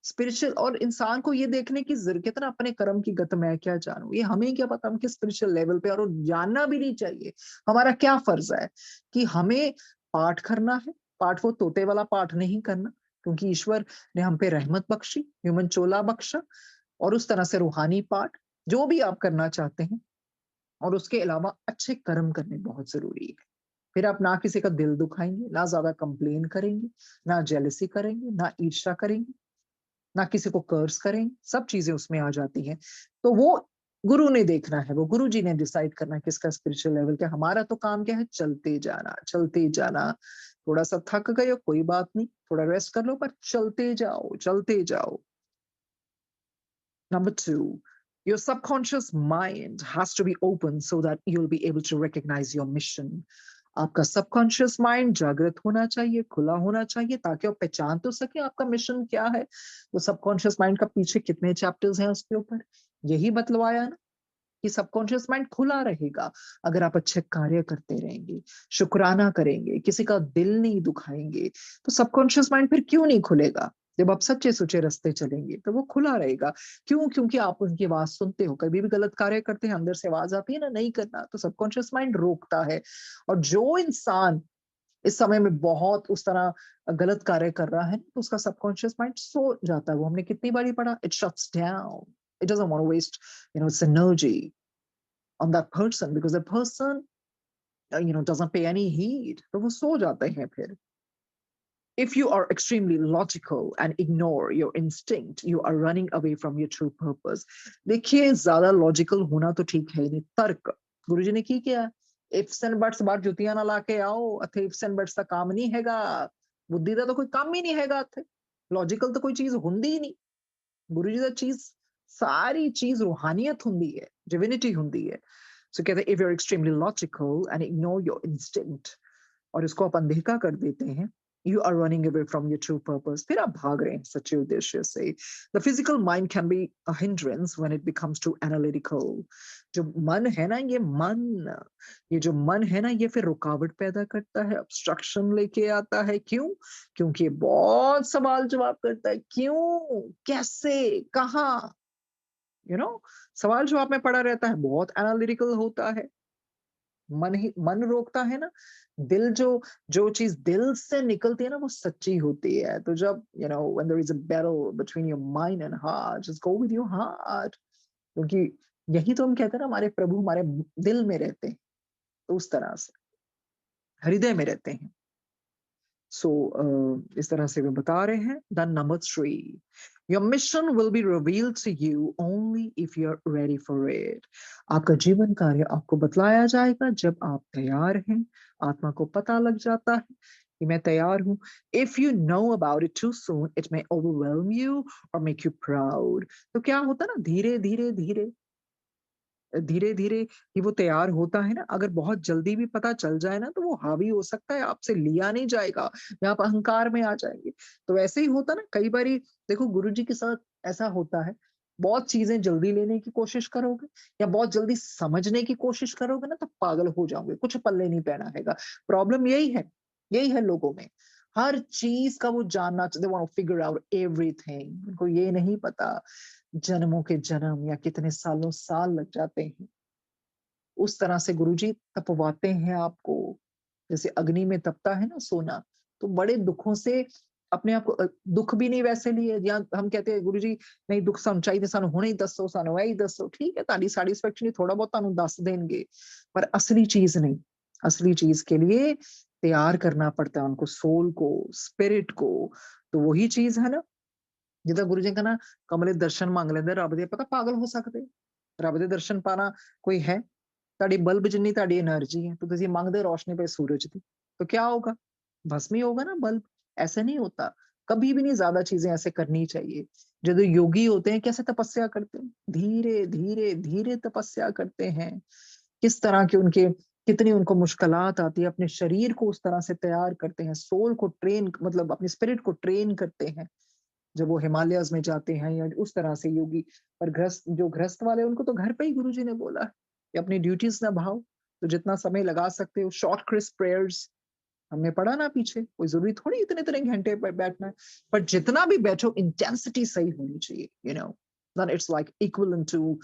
Speaker 2: स्पिरिचुअल। और इंसान को ये देखने की जरूरत, कितना अपने कर्म की गत मैं क्या जानूं, ये हमें क्या पता हम किस स्पिरिचुअल लेवल पे, और वो जानना भी नहीं चाहिए। हमारा क्या फर्ज है कि हमें पाठ करना है। पाठ वो तोते वाला पाठ नहीं करना, क्योंकि ईश्वर ने हम पे रहमत बख्शी, ह्यूमन चोला बख्शा। और उस तरह से रूहानी पाठ जो भी आप करना चाहते हैं, और उसके अलावा अच्छे कर्म करने बहुत जरूरी है। फिर आप ना किसी का दिल दुखाएंगे, ना ज्यादा कंप्लेन करेंगे, ना जेलसी करेंगे, ना ईर्ष्या करेंगे, ना किसी को कर्स करें, सब चीजें उसमें आ जाती हैं। तो वो गुरु ने देखना है, वो गुरु जी ने डिसाइड करना है किसका स्पिरिचुअल लेवल क्या। हमारा तो काम क्या है, चलते जाना, चलते जाना। थोड़ा सा थक गए हो कोई बात नहीं, थोड़ा रेस्ट कर लो, पर चलते जाओ, चलते जाओ। Number two, your subconscious mind has to be open so that you'll be able to recognize your mission. आपका सबकॉन्शियस माइंड जागृत होना चाहिए, खुला होना चाहिए, ताकि आप पहचान तो सके आपका मिशन क्या है। तो सबकॉन्शियस माइंड का पीछे कितने चैप्टर्स हैं उसके ऊपर, यही बतलवाया ना, कि सबकॉन्शियस माइंड खुला रहेगा अगर आप अच्छे कार्य करते रहेंगे, शुक्राना करेंगे, किसी का दिल नहीं दुखाएंगे। तो सबकॉन्शियस माइंड फिर क्यों नहीं खुलेगा? जब आप सच्चे सुचे रास्ते चलेंगे तो वो खुला रहेगा। क्यों? क्योंकि आप उनकी आवाज सुनते हो। कभी भी गलत कार्य करते हैं, अंदर से आवाज आती है ना, नहीं करना, तो सबकॉन्शियस माइंड रोकता है। और जो इंसान इस समय में बहुत उस तरह गलत कार्य कर रहा है, तो उसका सबकॉन्शियस माइंड सो जाता है। वो हमने कितनी बारी पढ़ा, it shuts down, it doesn't want to waste its energy on that person, because the person doesn't pay any heed, तो वो सो जाते हैं फिर। If you are extremely logical and ignore your instinct, you are running away from your true purpose. देखिए ज्यादा लॉजिकल होना तो ठीक है नहीं, तर्क गुरुजी ने की क्या, इफ्स एंड बट्स बार जुतियां ना लाके आओ, अथे इफ्स एंड बट्स का काम नहीं हैगा, बुद्धि का तो कोई काम ही नहीं हैगा, अथे लॉजिकल तो कोई चीज हुंदी ही नहीं। गुरुजी का चीज, सारी चीज रूहानियत हुंदी है, डिविनिटी हुंदी है। सो कहते हैं, if you're extremely logical and ignore your instinct, और इसको आप अनदेखा कर देते हैं, You are running away from your true purpose. फिर आप भाग रहे हैं सच्चे उद्देश्य से. The physical mind can be a hindrance when it becomes too analytical. जो मन है ना, ये जो मन है ना, ये फिर रुकावट पैदा करता है, obstruction लेके आता है. क्यों? क्योंकि ये बहुत सवाल जवाब करता है. क्यों? कैसे? कहाँ? सवाल जवाब में पड़ा रहता है, बहुत एनालिटिकल होता है. मन रोकता है ना. दिल जो चीज दिल से निकलती है ना, वो सच्ची होती है. तो जब when there is a battle between your mind and heart, just go with your heart. क्योंकि यही तो हम कहते हैं ना, हमारे प्रभु हमारे दिल में रहते हैं. तो उस तरह से हृदय में रहते हैं. सो इस तरह से वे बता रहे हैं. The number 3, your mission will be revealed to you only if you're ready for it. आपका जीवन कार्य आपको बतलाया जाएगा जब आप तैयार हैं. आत्मा को पता लग जाता है कि मैं तैयार हूं. If you know about it too soon, it may overwhelm you or make you proud. तो क्या होता है ना, धीरे धीरे धीरे धीरे धीरे कि वो तैयार होता है ना, अगर बहुत जल्दी भी पता चल जाए ना, तो वो हावी हो सकता है, आपसे लिया नहीं जाएगा, या आप अहंकार में आ जाएंगे. तो वैसे ही होता ना, कई बारी देखो गुरु जी के साथ ऐसा होता है. बहुत चीजें जल्दी लेने की कोशिश करोगे या बहुत जल्दी समझने की कोशिश करोगे ना, तो पागल हो जाओगे, कुछ पल्ले नहीं पहना हैगा. प्रॉब्लम यही है लोगों में. हर चीज का वो जानना चाहते, want to figure out everything. उनको ये नहीं पता जन्मों के जन्म या कितने सालों साल लग जाते हैं. उस तरह से गुरुजी तपवाते हैं आपको. जैसे अग्नि में तपता है ना सोना, तो बड़े दुखों से अपने आप को दुख भी नहीं वैसे लिए. या हम कहते हैं गुरुजी नहीं, दुख सानू चाहिए, सानू हुणे ही दसो, सानू यही दसो. ठीक है, ताड़ी सैटिस्फैक्शन थोड़ा बहुत तानू दस देंगे, पर असली चीज नहीं. असली चीज के लिए तैयार करना पड़ता है उनको, सोल को, स्पिरिट को. तो वही चीज है ना, जिदा गुरु जी कहना कमले दर्शन मांग लेंदे रब दे. पता पागल हो सकते? रब दे दर्शन पाना कोई है? ਤੁਹਾਡੀ बल्ब जिन्नी ਤੁਹਾਡੀ एनर्जी है, तो ਤੁਸੀਂ ਮੰਗਦੇ रोशनी पे सूरज ਦੀ, तो क्या होगा? भस्म ही होगा ना बल्ब. ऐसे नहीं होता. कभी भी नहीं ज्यादा चीजें ऐसे करनी चाहिए. जो योगी होते हैं कैसे तपस्या करते हैं, धीरे धीरे धीरे तपस्या करते हैं. किस तरह के उनके, कितनी उनको मुश्किलात आती है, अपने शरीर को उस तरह से तैयार करते हैं, सोल को ट्रेन, मतलब अपने स्पिरिट को ट्रेन करते हैं जब वो हिमालयस में जाते हैं, या उस तरह से योगी. पर गृहस्थ वाले, उनको तो घर पे ही गुरुजी ने बोला है कि अपनी ड्यूटीज निभाओ. तो जितना समय लगा सकते हो, शॉर्ट क्रिस्प प्रेयर्स हमने पढ़ा ना पीछे, कोई जरूरी थोड़ी इतने इतने घंटे पर बैठना है. पर जितना भी बैठो, इंटेंसिटी सही होनी चाहिए. then it's like equivalent to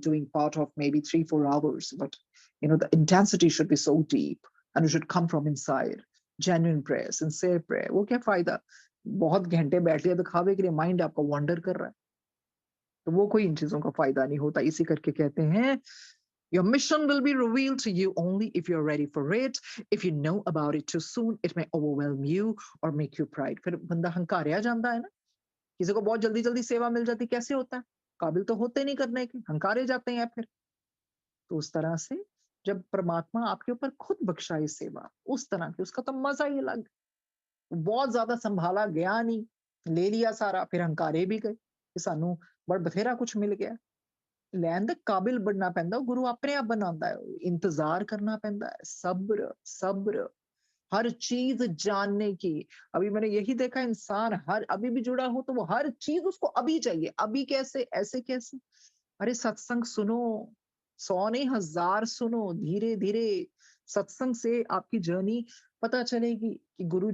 Speaker 2: doing part of maybe 3-4 hours, but the intensity should be so deep, and it should come from inside. Genuine prayer, sincere prayer. वो क्या फायदा बहुत घंटे बैठ लिया दिखावे के लिए, माइंड आपका वंडर कर रहा है, तो वो कोई इन चीजों का फायदा नहीं होता. इसी करके कहते हैं, your mission will be revealed to you only if you're ready for it. If you know about it too soon, it may overwhelm you or make you pride. फिर बंदा हंकारिया जाता है ना. किसी को बहुत जल्दी जल्दी सेवा मिल जाती, कैसे होता है? काबिल तो होते नहीं करने के, हंकारे जाते हैं फिर. तो उस तरह से जब परमात्मा आपके ऊपर खुद बख्शाए सेवा उस तरह की, उसका तो मजा ही अलग. बहुत ज्यादा संभाला गया नहीं, ले लिया सारा, फिर हंकारे भी गए कि सानू बड़ बथेरा कुछ मिल गया. लैन दे काबिल बनना पैंदा, गुरु अपने आप बनाता है. इंतजार करना पैंदा है, सब्र सब्र. हर चीज जानने की. अभी मैंने यही देखा, इंसान हर अभी भी जुड़ा हो तो वो हर चीज उसको अभी चाहिए. अभी कैसे, ऐसे कैसे? अरे सत्संग सुनो, 100 नहीं 1000 सुनो, धीरे धीरे. सत्संग से आपकी जर्नी पता चलेगी कि गुरु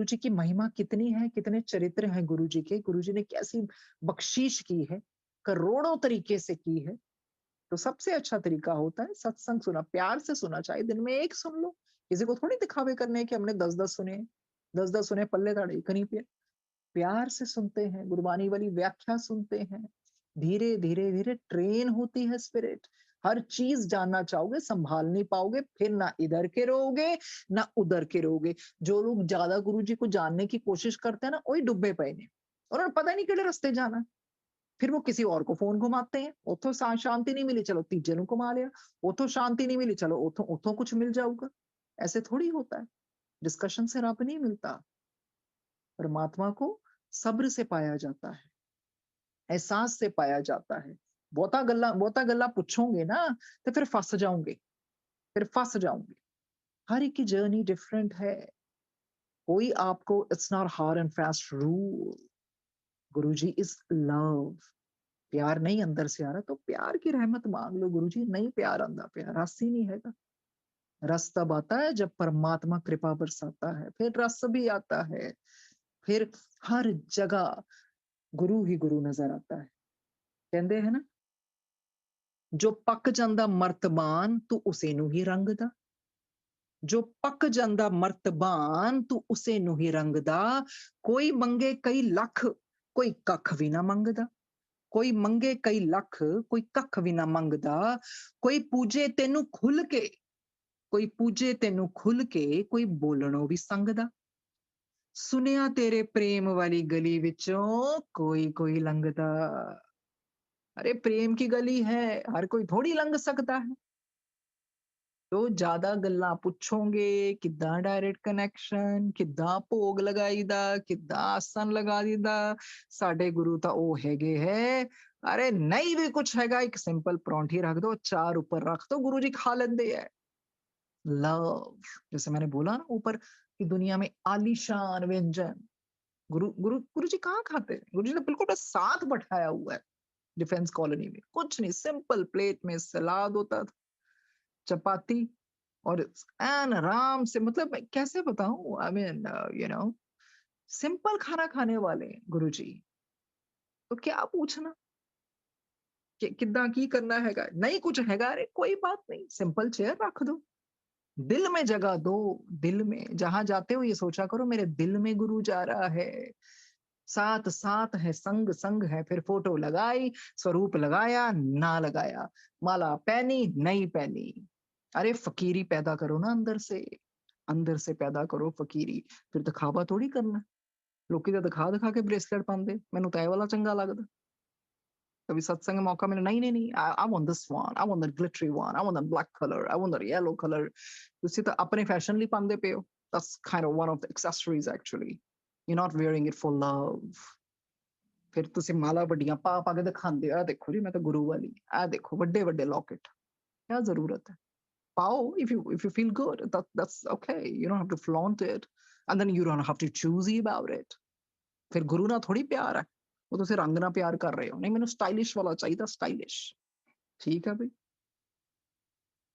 Speaker 2: जी की महिमा कितनी है, कितने चरित्र हैं गुरु जी के, गुरु जी ने कैसी बख्शीश की है, करोड़ों तरीके से की है. तो सबसे अच्छा तरीका होता है सत्संग सुना, प्यार से सुना, चाहे दिन में एक सुन लो. किसी को थोड़ी दिखावे करने कि हमने 10-10 सुने, 10-10 सुने पल्ले ताड़े कहीं पे. प्यार से सुनते हैं, गुरबानी वाली व्याख्या सुनते हैं. धीरे धीरे धीरे ट्रेन होती है स्पिरिट. हर चीज जानना चाहोगे, संभाल नहीं पाओगे, फिर ना इधर के रहोगे ना उधर के रहोगे. जो लोग ज्यादा गुरु जी को जानने की कोशिश करते हैं ना, वही डुब्बे पे ने, और उन्हें पता नहीं किहड़े रास्ते जाना. फिर वो किसी और को फोन घुमाते हैं, उतो शांति नहीं मिली, चलो तीजे नु घुमा लिया. उतो शांति नहीं मिली, चलो उतो कुछ मिल जाऊगा. ऐसे थोड़ी होता है. डिस्कशन से रब नहीं मिलता. परमात्मा को सब्र से पाया जाता है, एहसास से पाया जाता है. बहुता गल्ला पूछोगे ना, तो फिर फस जाओगे, फिर फस जाओगे. हर एक की जर्नी डिफरेंट है। कोई आपको, it's not hard and fast rule. Guruji is love. प्यार नहीं अंदर से आ रहा तो प्यार की रहमत मांग लो गुरुजी। नहीं प्यार आंदा प्यार रस ही नहीं हैगा। रस तब आता है जब परमात्मा कृपा बरसाता है, फिर रस भी आता है। फिर हर जगह गुरु ही गुरु नजर आता है। कहते हैं ना, जो पक ਜਾਂਦਾ ਮਰਤਬਾਨ ਤੂੰ ਉਸੇ ਨੂੰ ਹੀ ਰੰਗਦਾ। ਜੋ ਪੱਕ ਜਾਂਦਾ ਮਰਤਬਾਨ ਤੂੰ ਉਸੇ ਨੂੰ ਹੀ ਰੰਗਦਾ। ਕੋਈ ਮੰਗੇ ਕਈ ਲੱਖ, ਕੋਈ ਕੱਖ ਵੀ ਨਾ ਮੰਗਦਾ। ਕੋਈ ਮੰਗੇ ਕਈ ਲੱਖ, ਕੋਈ ਕੱਖ ਵੀ ਨਾ ਮੰਗਦਾ। ਕੋਈ ਪੂਜੇ ਤੈਨੂੰ ਖੁੱਲ ਕੇ, ਕੋਈ ਪੂਜੇ ਤੈਨੂੰ ਖੁੱਲ ਕੇ, ਕੋਈ ਬੋਲਣੋਂ ਵੀ ਸੰਗਦਾ। ਸੁਨਿਆ ਤੇਰੇ ਪ੍ਰੇਮ ਵਾਲੀ ਗਲੀ ਵਿੱਚੋਂ ਕੋਈ ਕੋਈ ਲੰਘਦਾ। अरे प्रेम की गली है, हर कोई थोड़ी लंघ सकता है। तो ज्यादा गल्ला पूछोगे, किद्दां डायरेक्ट कनेक्शन, किद्दां भोग लगाईदा, किद्दां आसन लगा दीदा, साडे गुरु ता ओ हैगे है। अरे नहीं भी कुछ हैगा, एक सिंपल परौंठी रख दो, चार ऊपर रख दो, गुरु जी खा लेंदे है। लव, जैसे मैंने बोला ना ऊपर की दुनिया में आलीशान व्यंजन गुरु गुरु गुरु जी कहाँ खाते हैं? गुरु जी ने बिल्कुल बस साथ बैठाया हुआ है। डिफेंस कॉलोनी में कुछ नहीं, सिंपल प्लेट में सलाद होता था, चपाती, और एन आराम से, मतलब मैं कैसे बताऊं, I mean you know, simple खाना खाने वाले गुरुजी। तो क्या पूछना कि किद्दां की करना हैगा, नहीं कुछ हैगा, अरे कोई बात नहीं, सिंपल चेयर रख दो, दिल में जगह दो। दिल में जहां जाते हो ये सोचा करो मेरे दिल में गुरु जा रहा है। साथ साथ है, संग संग है, फिर फोटो लगाई, स्वरूप लगाया ना लगाया, माला पहनी नहीं पहनी। अरे फकीरी पैदा करो ना अंदर से, अंदर से पैदा करो फकीरी। फिर दिखावा थोड़ी करना। लोकी तो दिखा दिखा के ब्रेसलेट पाते, मैनू तो ਇਹ वाला चंगा लगता। कभी सत्संग में मौका मिले, नहीं नहीं नहीं, I want this one, I want that glittery one, I want that black color, I want that yellow color। ਤੁਸੀਂ ਤਾਂ ਆਪਣੇ ਫੈਸ਼ਨ ਲਈ ਪਾਉਂਦੇ ਪਏ ਹੋ। That's kind of one of the accessories actually, you're not wearing it for love। ਫਿਰ ਤੁਸੀਂ ਮਾਲਾ ਵੱਡੀਆਂ ਪਾ ਪਾ ਕੇ ਦਿਖਾਉਂਦੇ ਹੋ, ਆ ਦੇਖੋ ਜੀ ਮੈਂ ਤਾਂ ਗੁਰੂ ਵਾਲੀ, ਆ ਦੇਖੋ ਵੱਡੇ ਵੱਡੇ ਲੌਕਟ, ਕੀ ਜ਼ਰੂਰਤ ਹੈ? ਪਾਓ, if you feel good, that's okay, you don't have to flaunt it, and then you don't have to choosy about it। ਫਿਰ ਗੁਰੂ ਨਾਲ ਥੋੜੀ ਪਿਆਰ ਹੈ, ਉਹ ਤੁਸੀਂ ਰੰਗ ਨਾਲ ਪਿਆਰ ਕਰ ਰਹੇ ਹੋ। ਨਹੀਂ, ਮੈਨੂੰ ਸਟਾਈਲਿਸ਼ ਵਾਲਾ ਚਾਹੀਦਾ, ਸਟਾਈਲਿਸ਼। ਠੀਕ ਹੈ ਬਈ,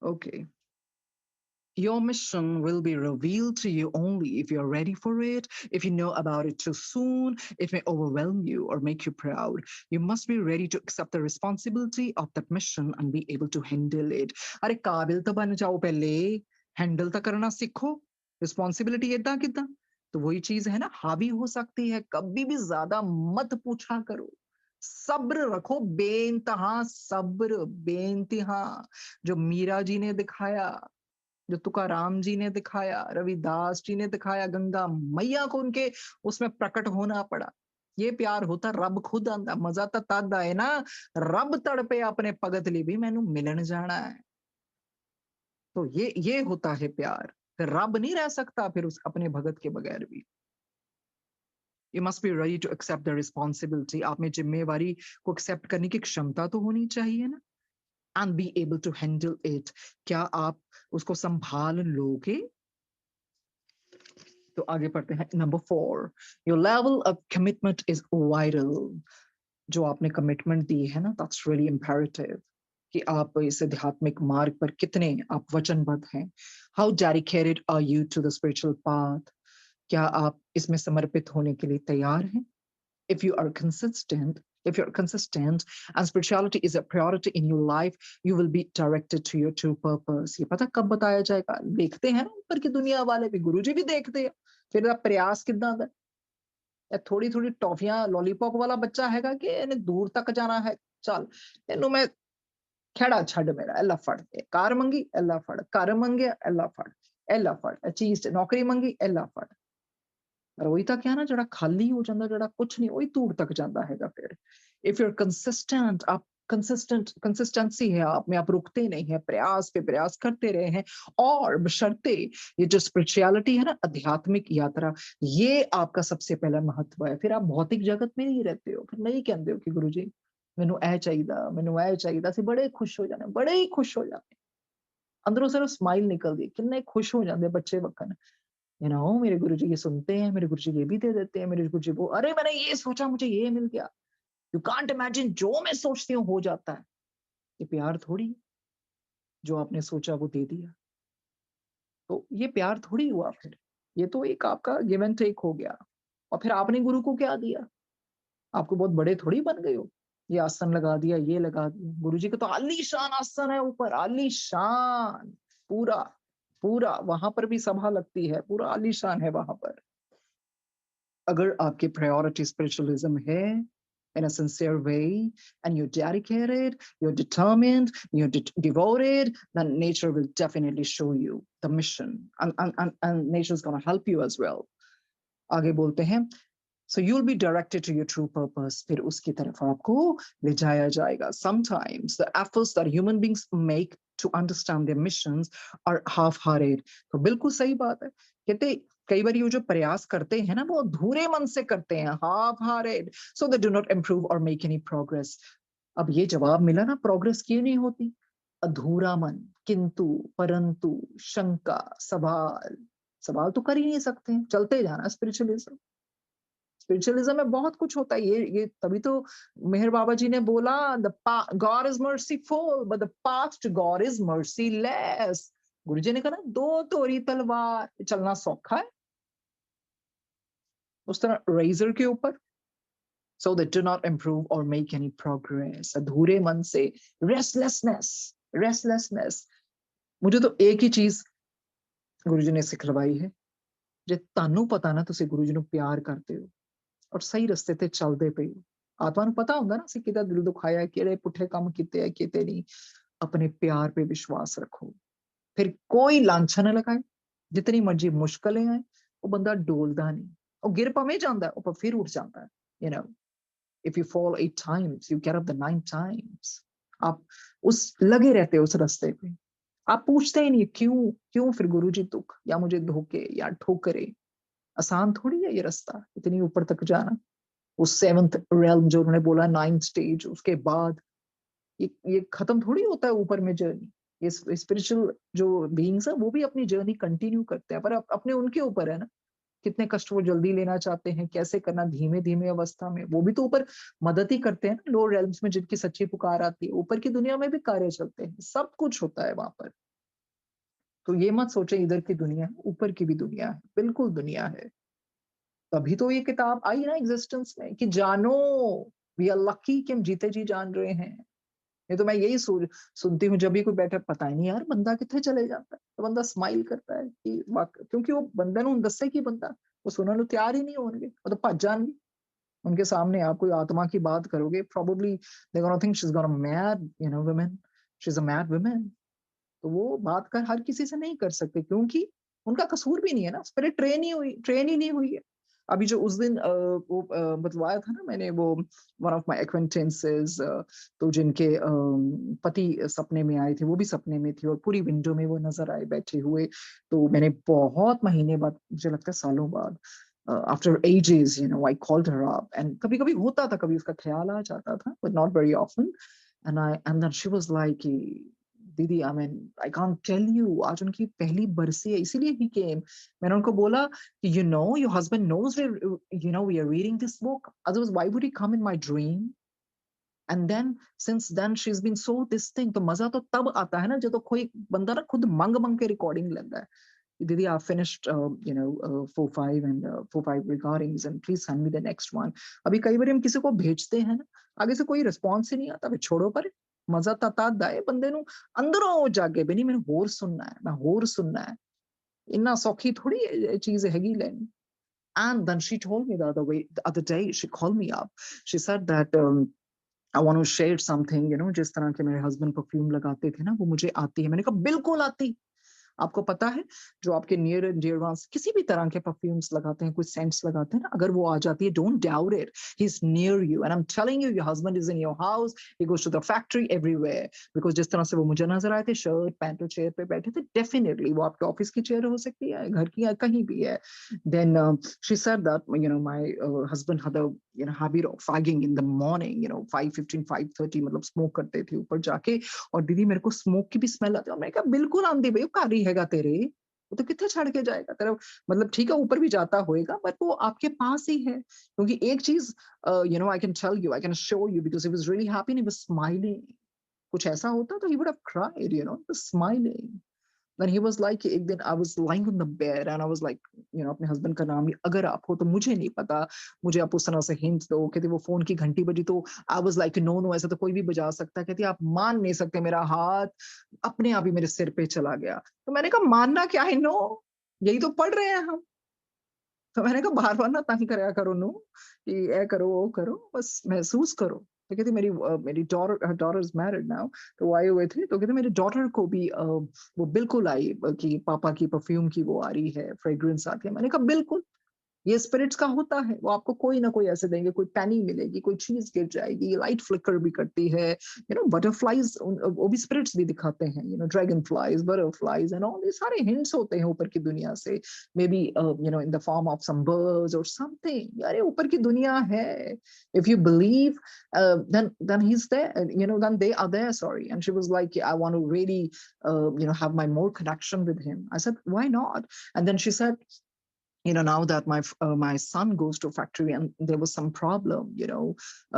Speaker 2: okay. Your mission will be revealed to you only if you're ready for it. If you know about it too soon, it may overwhelm you or make you proud। You must be ready to accept the responsibility of that mission and be able to handle it। अरे काबिल तो बन जाओ पहले, हैंडल तो करना सीखो। रिस्पॉन्सिबिलिटी इतना कितना, तो वही चीज है ना, हावी हो सकती है। कभी भी ज्यादा मत पूछा करो, सब्र रखो, बेइंतहा सब्र, बेइंतहा। जो मीरा जी ने दिखाया, जो तुकाराम जी ने दिखाया, रविदास जी ने दिखाया, गंगा मैया को उनके उसमें प्रकट होना पड़ा। ये प्यार होता, रब खुद आंदा। मजा तो तद आए ना, रब तड़पे अपने भगत लिए भी मैनू मिलन जाना है। तो ये होता है प्यार। फिर रब नहीं रह सकता फिर उस अपने भगत के बगैर भी। You must be ready to accept the responsibility. आप में जिम्मेवारी को एक्सेप्ट करने की क्षमता तो होनी चाहिए ना, and be able to handle it. क्या आप उसको संभाल लोगे? तो आगे पढ़ते हैं, number 4, your level of commitment is vital. जो आपने कमिटमेंट दी है ना, दैट्स रियली इंपेरेटिव, कि आप इस आध्यात्मिक मार्ग पर कितने आप वचनबद्ध हैं। How dedicated are you to the spiritual path? क्या आप इसमें समर्पित होने के लिए तैयार हैं? If you are consistent, if you're consistent and spirituality is a priority in your life, you will be directed to your true purpose। ये पता कब बताया जाएगा? देखते हैं ना ऊपर की दुनिया वाले भी, गुरुजी भी देखते हैं। फिर ਇਹਦਾ प्रयास कितना ਦਾ? ਇਹ ਥੋੜੀ ਥੋੜੀ ਟੌਫੀਆਂ ਲੋਲੀਪੌਪ ਵਾਲਾ ਬੱਚਾ ਹੈਗਾ ਕਿ ਇਹਨੇ ਦੂਰ ਤੱਕ ਜਾਣਾ ਹੈ। ਚੱਲ ਇਹਨੂੰ ਮੈਂ ਖੜਾ ਛੱਡ, ਮੇਰਾ ਐਲਾ ਫੜ, ਕਾਰ ਮੰਗੀ ਐਲਾ ਫੜ, ਘਰ ਮੰਗਿਆ ਐਲਾ ਫੜ, ਐਲਾ ਫੜ, ਚੀਜ਼ ਨੌਕਰੀ ਮੰਗੀ ਐਲਾ ਫੜ। ਪਰ ਉਹੀ ਤਾਂ ਕਿਹਾ ਨਾ, ਜਿਹੜਾ ਖਾਲੀ ਹੋ ਜਾਂਦਾ, ਜਿਹੜਾ ਕੁਛ ਨਹੀਂ, ਉਹੀ ਦੂਰ तक ਜਾਂਦਾ ਹੈਗਾ। फिर इफ यू आर कंसिस्टेंट, आप कंसिस्टेंसी है आप में, आप रुकते नहीं है, प्रयास पे प्रयास करते रहे हैं। और बशर्ते ये जो स्पिरिचुअलिटी है ना, आध्यात्मिक यात्रा, ये आपका सबसे पहला महत्व है। फिर आप भौतिक जगत में नहीं रहते हो, फिर नहीं कहते हो कि गुरुजी मैनू ए चाहिए, मैनू ए चाहिए, ਅਸੀਂ ਬੜੇ ਖੁਸ਼ ਹੋ ਜਾਣੇ, ਬੜੇ ਹੀ ਖੁਸ਼ ਹੋ ਜਾਣੇ। अंदरों से स्माइल निकलदी किन्ने खुश हो जांदे बच्चे वक्कन, यू नो मेरे गुरुजी ये सुनते हैं, मेरे गुरुजी ये भी दे देते हैं, मेरे गुरुजी वो, अरे मैंने ये सोचा मुझे ये मिल गया। यू कांट इमेजिन जो मैं सोचती हूँ हो जाता है। ये प्यार थोड़ी है, जो आपने सोचा वो दे दिया। तो ये प्यार थोड़ी हुआ फिर, ये तो एक आपका गिव एंड टेक हो गया। और फिर आपने गुरु को क्या दिया? आपको बहुत बड़े थोड़ी बन गए हो। ये आसन लगा दिया, ये लगा दिया। गुरुजी का तो आलीशान आसन है ऊपर, आलीशान, पूरा, पूरा वहां पर भी सभा लगती है, पूरा आलीशान है वहां पर। अगर आपकी प्रायोरिटी स्पिरिचुअलिज्म है in a sincere way and you're dedicated, you're determined, you're devoted, then nature will definitely show you the mission and nature is going to help you as well. आगे बोलते हैं, so you'll be directed to your true purpose, फिर उसकी तरफ आपको ले जाया जाएगा. Sometimes the efforts that human beings make to understand their missions are half-hearted. तो बिल्कुल सही बात है. कहते कई बार ये जो प्रयास करते हैं ना वो अधूरे मन से करते हैं, half-hearted, so they do not improve or make any progress. अब ये जवाब मिला ना, प्रोग्रेस क्यों नहीं होती? अधूरा मन, किंतु, परंतु, शंका, सवाल, सवाल तो कर ही नहीं सकते, चलते जाना स्पिरिचुअलिज्म। स्पिरिचुअलिज्म में बहुत कुछ होता है, ये तभी तो मेहर बाबा जी ने बोला God is merciful but the path to God is merciless. गुरुजी ने कहा दो तोरी तलवार, चलना सौखा है उस तरह रेजर के ऊपर। सो दे डू नॉट इम्प्रूव और मेक एनी प्रोग्रेस। अधूरे मन से, रेस्टलेसनेस, रेस्टलेसनेस। मुझे तो एक ही चीज गुरुजी ने सिखलवाई है, जे तानू पता ना तुसी गुरुजी ਨੂੰ ਪਿਆਰ ਕਰਦੇ ਹੋ ਔਰ ਸਹੀ ਰਸਤੇ ਤੇ ਚੱਲਦੇ ਪਏ ਹੋ, ਆਤਮਾ ਨੂੰ ਪਤਾ ਹੁੰਦਾ ਨਾ ਅਸੀਂ ਕਿਹਦਾ ਦਿਲ ਦੁਖਾਇਆ, ਕਿਹੜੇ ਪੁੱਠੇ ਕੰਮ ਕੀਤੇ ਆ, ਕਿਤੇ ਨਹੀਂ। अपने प्यार पे विश्वास रखो, फिर कोई लांछन न लगाए, जितनी मर्जी मुश्किलें आए, वो बंदा डोलदा नहीं, वो गिर पवे जाता है, वो फिर उठ जाता है। You know if you fall 8 times you get up the 9 times। आप उस लगे रहते हो उस रास्ते पे, आप पूछते ही नहीं क्यों, क्यों फिर गुरुजी दुख या मुझे धोखे या ठोकरे। आसान थोड़ी है ये रास्ता इतनी ऊपर तक जाना। उस 7th realm जो उन्होंने बोला 9th स्टेज, उसके बाद ये खत्म थोड़ी होता है ऊपर में जर्नी। ये स्पिरिचुअल जो बीइंग्स है वो भी अपनी जर्नी कंटिन्यू करते हैं, पर अपने उनके ऊपर है ना कितने कष्ट वो जल्दी लेना चाहते हैं, कैसे करना धीमे धीमे अवस्था में। वो भी तो ऊपर मदद ही करते हैं ना, लोअर रेल्म्स में जिनकी सच्ची पुकार आती है। ऊपर की दुनिया में भी कार्य चलते हैं, सब कुछ होता है वहां पर। तो ये मत सोचे इधर की दुनिया है, ऊपर की भी दुनिया है, बिल्कुल दुनिया है। तभी तो ये किताब आई ना एग्जिस्टेंस में कि जानो, वी आर लकी कि हम जीते जी जान रहे हैं। नहीं तो मैं यही सुनती हूँ जब भी कोई बैठा, पता ही नहीं यार बंदा कितने चले जाता है, तो बंदा स्माइल करता है कि क्योंकि वो बंदे ਨੂੰ ਦੱਸੇ कि बंदा वो सुनने ਨੂੰ तैयार ही नहीं होंगे, वो तो भज जाएंगे। उनके सामने आप कोई आत्मा की बात करोगे, probably they're gonna think she's gonna mad, you know, women, she's a mad woman। तो वो बात कर हर किसी से नहीं कर सकते क्योंकि उनका कसूर भी नहीं है ना, स्पिरिट ट्रेन ही नहीं हुई है। अभी जो उस दिन वो बतलाया था ना मैंने, वो वन ऑफ माय एक्वेंटेंसेस, तो जिनके पति सपने में आए थे, वो भी सपने में थी और पूरी विंडो में वो नजर आए बैठे हुए। तो मैंने बहुत महीने बाद, मुझे लगता है सालों बाद, after ages you know I called her up and कभी कभी होता था, कभी उसका ख्याल आ जाता था but not very often. And then she was like, दीदी I mean I can't tell you, आज उनकी पहली बरसी है इसीलिए ही केम। मैंने उनको बोला you know your husband knows we are reading this book, otherwise why would he come in my dream? And then since then she's been so distinct। तो मजा तो तब आता है ना जब तो कोई बंदा ना खुद मंग मंग के रिकॉर्डिंग लेता है, दीदी I finished 4-5 and 4-5 recordings and please send me the next one। अभी कई बार हम किसी को भेजते हैं ना, आगे से कोई रिस्पॉन्स ही नहीं आता, फिर छोड़ो पर मजा तद आए बंदे ਨੂੰ ਅੰਦਰੋਂ ਜਾਗੇ ਵੀ ਨਹੀਂ ਮੈਨੂੰ ਹੋਰ ਸੁਣਨਾ ਹੈ, ਮੈਂ ਹੋਰ ਸੁਣਨਾ ਹੈ। ਇੰਨਾ ਸੌਖੀ ਥੋੜੀ ਇਹ ਚੀਜ਼ ਹੈਗੀ ਲੈਣੀ। And then she told me the other day, she called me up. She said that I want to share something, you know, जिस तरह के मेरे हस्बैंड परफ्यूम लगाते थे ना, वो मुझे आती है। मैंने कहा बिल्कुल आती। आपको पता है जो आपके नियर एंड डियर वंस किसी भी तरह के परफ्यूम्स लगाते हैं, कुछ सेंट्स लगाते हैं ना, अगर वो आ जाती है, don't doubt it, he is near you and I am telling you, your husband is in your house, he goes to the factory everywhere. Because जिस तरह से वो मुझे नजर आए थे शर्ट पैंट और चेयर पे बैठे थे, डेफिनेटली वो आपके ऑफिस की चेयर हो सकती है, घर की, कहीं भी है। Then she said that you know my husband had a habit of fagging in the morning, 5:15 5:30 मतलब स्मोक करते थे ऊपर जाके। और दीदी मेरे को स्मोक की भी स्मेल आती है, और मैंने कहा बिल्कुल आंधी भाई, कारी हैगा तेरे, वो तो कितने छड़ के जाएगा तेरा, मतलब ठीक है ऊपर भी जाता होएगा, बट वो आपके पास ही है। क्योंकि एक चीज, I can tell you, I can show you, because he was really happy, he was smiling. कुछ ऐसा होता तो he would have cried, was smiling. Then he was like, एक दिन I was lying on the bed and I was like, अपने हस्बैंड का नाम, अगर आप हो तो मुझे नहीं पता, मुझे आप उस तरह से हिंट दो। कहती वो फोन की घंटी बजी तो I was like, no no, ऐसा तो कोई भी बजा सकता है। कहती आप मान नहीं सकते, मेरा हाथ अपने आप ही मेरे सिर पे चला गया। तो मैंने कहा मानना क्या है, नो, यही तो पढ़ रहे हैं हम। तो मैंने कहा बार बार ना तंग कराया करो नो, कि ए करो वो करो, बस महसूस करो। तो कहती मेरी डॉटर इज मैरिड नाउ। तो वो आए हुए थे, तो कहते मेरी डॉटर को भी वो बिल्कुल आई, कि पापा की परफ्यूम की वो आ रही है, फ्रेग्रेंस आती है। मैंने कहा बिल्कुल, ये स्पिरिट्स का होता है, वो आपको कोई ना कोई ऐसे देंगे, कोई पेनी मिलेगी, कोई चीज गिर जाएगी, लाइट फ्लिकर भी करती है, बटरफ्लाइज, वो भी स्पिरिट्स भी दिखाते हैं, dragonflies, butterflies and all, ये सारे हिंट्स होते हैं ऊपर की दुनिया से। May be in the form of some birds और समथिंग। यार ये ऊपर की दुनिया है, if you believe, then he's there, then they are there, sorry. And she was like, I want to really have my more connection with him. I said, why not? And then she said, now that my son goes to factory and there was some problem,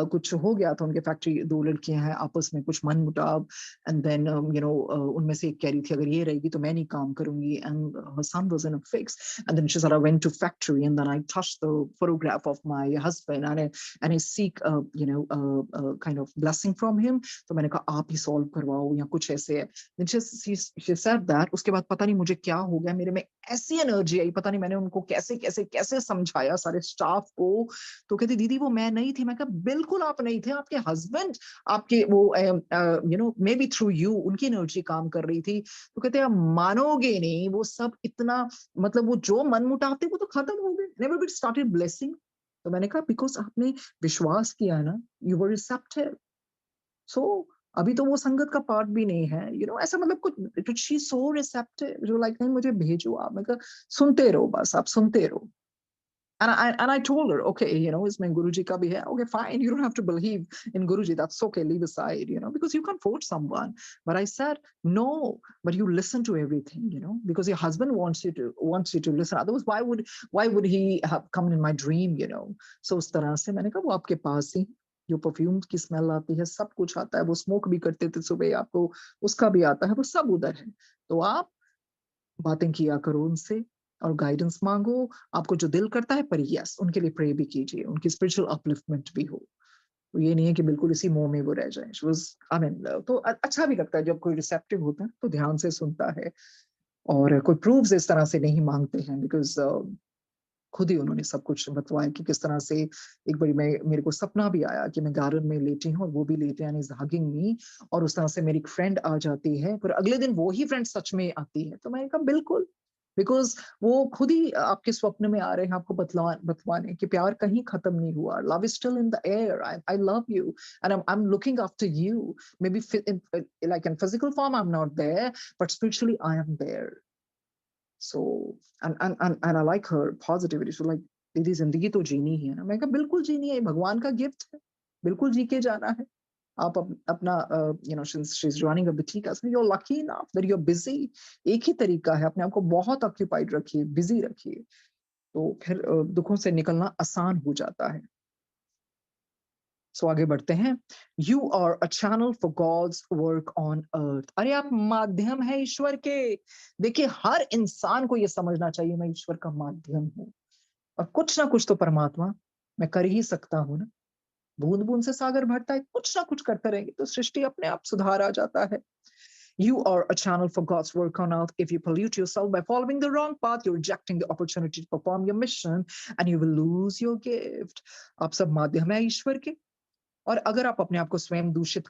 Speaker 2: कुछ हो गया था उनके फैक्ट्री, दो लड़कियां हैं आपस में कुछ मन मुटाव, and then उनमें से एक कह रही थी अगर ये रहेगी तो मैं नहीं काम करूंगी, and her son was in a fix. And then she said I went to factory and then I touched the photograph of my husband and I seek kind of blessing from him. तो मैंने कहा आप ही सॉल्व करवाओ या कुछ ऐसे है। Then she said that, उसके बाद पता नहीं मुझे क्या हो गया, मेरे में ऐसी एनर्जी आई, पता नहीं मैंने उनको कैसे कैसे कैसे समझाया सारे स्टाफ को। तो कहती दीदी वो मैं नहीं थी। मैं कहा बिल्कुल आप नहीं थे, आपके हस्बैंड, आपके वो मे बी थ्रू यू उनकी एनर्जी काम कर रही थी। तो कहते आप मानोगे नहीं, वो सब इतना, मतलब वो जो मन मुटाव थे वो तो खत्म हो गए, नेवर बी स्टार्टेड ब्लेसिंग। तो मैंने कहा बिकॉज आपने विश्वास किया ना, यू वर रिसेप्टिव। सो अभी तो वो संगत का पार्ट भी नहीं है, ऐसा मतलब कुछ शी सो रिसेप्टिव, जो लाइक नहीं मुझे भेजो आप। मैं कहा सुनते रहो, बस आप सुनते रहो। And I told her, okay, इसमें Guruji का भी है, okay, fine, you don't have to believe in Guruji, that's okay, leave aside, because you can't force someone. But I said, no, but you listen to everything, because your husband wants you to listen. Otherwise, why would he have come in my dream, So उस तरह से मैंने कहा वो आपके पास ही, जो परफ्यूम की स्मेल आती है, सब कुछ आता है, वो स्मोक भी करते थे सुबह, आपको उसका भी आता है, वो सब उधर है। तो आप बातें किया करो उनसे और गाइडेंस मांगो, आपको जो दिल करता है, पर यस उनके लिए प्रे भी कीजिए, उनकी स्पिरिचुअल अपलिफ्टमेंट भी हो। तो ये नहीं है कि बिल्कुल इसी मोह में वो रह जाए। आई मीन, तो अच्छा भी लगता है जब कोई रिसेप्टिव होता है तो ध्यान से सुनता है, और कोई प्रूफ्स इस तरह से नहीं मांगते हैं, बिकॉज खुद ही उन्होंने सब कुछ बतवाया कि किस तरह से एक बारी मेरे को सपना भी आया कि मैं गार्डन में लेटी हूँ और वो भी लेटे हैं, इज हगिंग मी, और उस तरह से मेरी एक फ्रेंड आ जाती है, फिर अगले दिन वो ही फ्रेंड सच में आती है। तो मैंने कहा बिल्कुल, बिकॉज वो खुद ही आपके स्वप्न में आ रहे हैं आपको बतवाने कि प्यार कहीं खत्म नहीं हुआ, love is still in the air, I love you and I'm looking after you, maybe like in physical form I'm not there, but spiritually I am there. So and I like her positivity. So like दीदी जिंदगी तो जीनी ही है ना। मैं कहा बिल्कुल जीनी है, भगवान का गिफ्ट है, बिल्कुल जी के जाना है। आप अपना she's running a boutique, I said you're lucky enough that you're busy. एक ही तरीका है, अपने आप को बहुत ऑक्यूपाइड रखिए, बिजी रखिए, तो फिर दुखों से निकलना आसान हो जाता है। सो आगे बढ़ते हैं। You are a channel for God's work on earth. अरे आप माध्यम है ईश्वर के। देखिए हर इंसान को यह समझना चाहिए मैं ईश्वर का माध्यम हूँ, और कुछ ना कुछ तो परमात्मा मैं कर ही सकता हूँ ना। बूंद बूंद से सागर भरता है, कुछ ना कुछ करते रहेंगे तो सृष्टि अपने आप सुधार आ जाता है। You are a channel for God's work on earth. If you pollute yourself by following the wrong path, you're rejecting the opportunity to perform your mission and you will lose your gift. आप सब माध्यम है ईश्वर के, और अगर आप अपने आप को स्वयं दूषित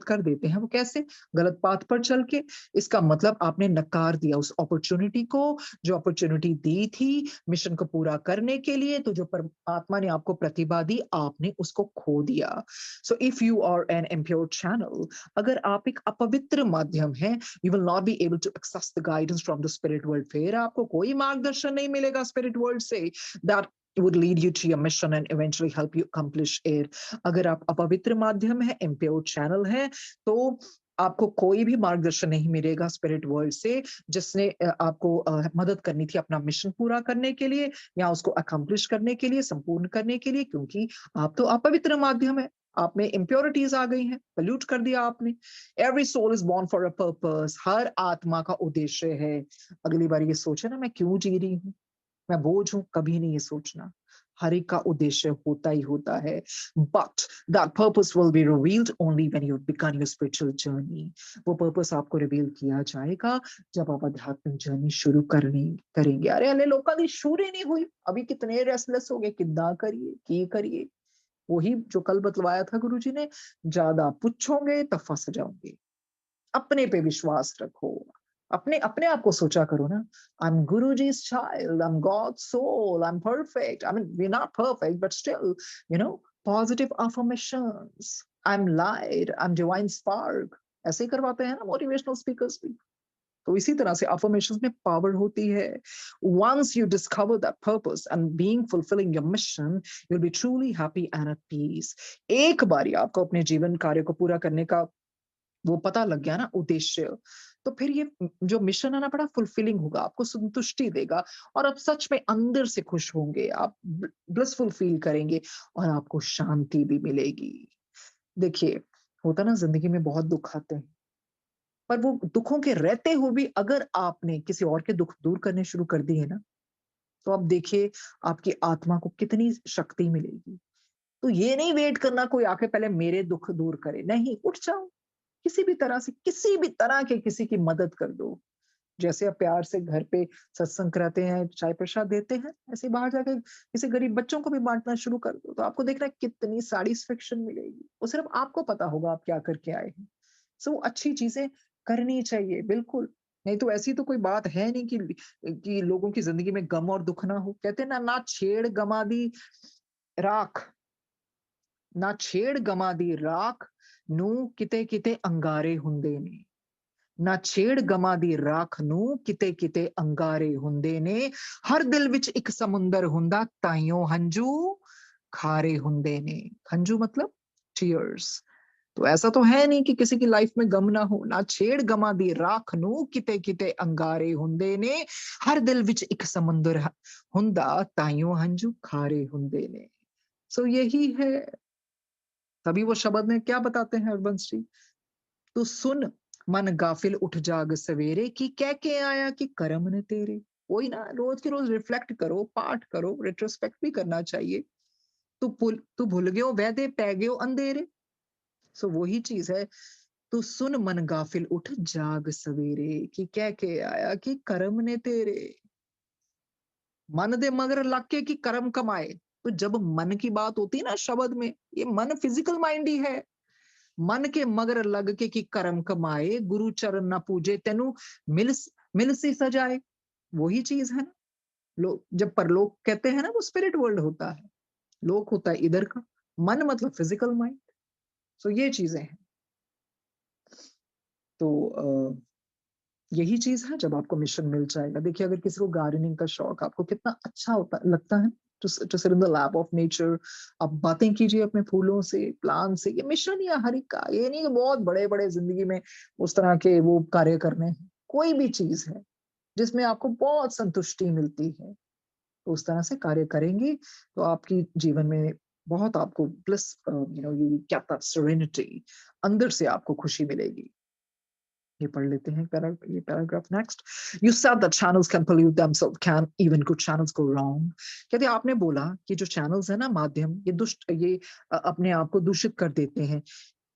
Speaker 2: कर देते हैं, वो कैसे? गलत पाथ पर चल के। इसका मतलब आपने नकार दिया उस अपॉर्चुनिटी को, जो अपॉर्चुनिटी दी थी मिशन को पूरा करने के लिए, तो जो परमात्मा ने आपको प्रतिभा दी, आपने उसको खो दिया। So if you are an impure channel, अगर आप एक अपवित्र माध्यम हैं, you will not be able to access the guidance from the spirit world. फिर आपको कोई मार्गदर्शन नहीं मिलेगा स्पिरिट वर्ल्ड से, that would lead you to your mission and eventually help you accomplish it. अगर आप अपवित्र माध्यम है, impure channel है, तो आपको कोई भी मार्गदर्शन नहीं मिलेगा स्पिरिट वर्ल्ड से, जिसने आपको मदद करनी थी अपना मिशन पूरा करने के लिए या उसको अकम्प्लिश करने के लिए, संपूर्ण करने के लिए, क्योंकि आप तो अपवित्र माध्यम है। आप में इम्प्योरिटीज आ गई हैं, पल्यूट कर दिया आपने। Every soul is born for a purpose, हर आत्मा का उद्देश्य है। अगली बार ये सोचे ना, मैं क्यों जी रही हूँ, मैं बोझ हूं, कभी नहीं ये सोचना। हर एक का उद्देश्य होता ही होता है। But that purpose will be revealed only when you begin your spiritual journey. वो पर्पस आपको रिवील किया जाएगा जब आप आध्यात्मिक जर्नी शुरू करेंगे। अरे अले लोगों की शुरू ही नहीं हुई, अभी कितने रेस्टलेस हो गए, कितना करिए की करिए। वही जो कल बतलाया था गुरुजी ने, ज्यादा पूछोगे तो फंस जाओगे। अपने पे विश्वास रखो, अपने अपने आप को सोचा करो ना, I'm Guruji's child, I'm God's soul, I'm perfect. I mean, we're not perfect, but still, positive affirmations. I'm light, I'm divine spark. ऐसे ही करवाते हैं ना मोटिवेशनल स्पीकर्स भी। तो इसी तरह से अफर्मेशंस में पावर होती है। Once you discover that purpose and being fulfilling your mission, you'll be truly happy and at peace. एक बारी आपको अपने जीवन कार्य को पूरा करने का वो पता लग गया ना उद्देश्य, तो फिर ये जो मिशन है ना बड़ा फुलफिलिंग होगा, आपको संतुष्टि देगा और आप सच में अंदर से खुश होंगे, आप ब्लिसफुल फील करेंगे और आपको शांति भी मिलेगी। देखिए, होता ना जिंदगी में बहुत दुख आते हैं, पर वो दुखों के रहते हुए भी अगर आपने किसी और के दुख दूर करने शुरू कर दिए ना, तो आप देखिए आपकी आत्मा को कितनी शक्ति मिलेगी। तो ये नहीं वेट करना कोई आके पहले मेरे दुख दूर करे, नहीं, उठ जाओ, किसी भी तरह से, किसी भी तरह के किसी की मदद कर दो। जैसे आप प्यार से घर पे सत्संग कराते हैं, चाय प्रसाद देते हैं, ऐसे बाहर जाके किसी गरीब बच्चों को भी बांटना शुरू कर दो, तो आपको देखना कितनी सैटिस्फैक्शन मिलेगी। वो सिर्फ आपको पता होगा आप क्या करके आए हैं। सो अच्छी चीजें करनी चाहिए, बिल्कुल। नहीं तो ऐसी तो कोई बात है नहीं कि लोगों की जिंदगी में गम और दुख ना हो। कहते हैं ना छेड़ गमा दी राख, ना छेड़ गमा दी राख ਨੂੰ ਕਿਤੇ ਕਿਤੇ ਅੰਗਾਰੇ ਹੁੰਦੇ ਨੇ। ਨਾ ਛੇੜ ਗਮਾ ਦੀ ਰਾਖ ਨੂੰ ਕਿਤੇ ਕਿਤੇ ਅੰਗਾਰੇ ਹੁੰਦੇ ਨੇ। ਹਰ ਦਿਲ ਵਿੱਚ ਇੱਕ ਸਮੁੰਦਰ ਹੁੰਦਾ, ਤਾਈਓ ਹੰਝੂ ਖਾਰੇ ਹੁੰਦੇ ਨੇ। हंजू मतलब tears। तो ऐसा तो है नहीं कि किसी की लाइफ में गम ना हो। ना छेड़ गमा दी राख ਨੂੰ ਕਿਤੇ ਕਿਤੇ ਅੰਗਾਰੇ ਹੁੰਦੇ ਨੇ। हर दिल ਵਿੱਚ ਇੱਕ ਸਮੁੰਦਰ ਹੁੰਦਾ, ਤਾਈਓ ਹੰਝੂ ਖਾਰੇ ਹੁੰਦੇ ਨੇ। सो यही है। तभी वो शब्द में क्या बताते हैं हरबंश जी, तू सुन मन गाफिल उठ जाग सवेरे की कह के आया कि कर्म ने तेरे। वही ना, रोज के रोज रिफ्लेक्ट करो, पाठ करो, रेट्रोस्पेक्ट भी करना चाहिए। तू भूल गयो वैदे पै गयो अंधेरे। सो वही चीज है, तू सुन मन गाफिल उठ जाग सवेरे की कह के आया कि कर्म ने तेरे। मन दे मगर लग के कि कर्म कमाए। तो जब मन की बात होती है ना शब्द में, ये मन फिजिकल माइंड ही है। मन के मगर लग के कि कर्म कमाए, गुरु चरण न पूजे तेनु मिल मिल सी सजाए। वही चीज है ना। लोग जब परलोक कहते हैं ना, वो स्पिरिट वर्ल्ड होता है, लोक होता है इधर का, मन मतलब फिजिकल माइंड। सो ये चीजें हैं। तो यही चीज है, जब आपको मिशन मिल जाएगा। देखिए, अगर किसी को गार्डनिंग का शौक, आपको कितना अच्छा होता लगता है to sit in the lab of nature. आप बातें कीजिए अपने फूलों से, प्लांट से। ये मिशन या हर एक का, ये नहीं कि बहुत बड़े बड़े जिंदगी में उस तरह के वो कार्य करने हैं। कोई भी चीज है जिसमें आपको बहुत संतुष्टि मिलती है, तो उस तरह से कार्य करेंगे तो आपकी जीवन में बहुत आपको plus you get that serenity, अंदर से आपको खुशी मिलेगी। ये पढ़ लेते हैं ये paragraph next. You said that channels can pollute themselves, can even good channels go wrong. कहते हैं आपने बोला कि जो चैनल्स है ना, माध्यम, ये अपने आप को दूषित कर देते हैं।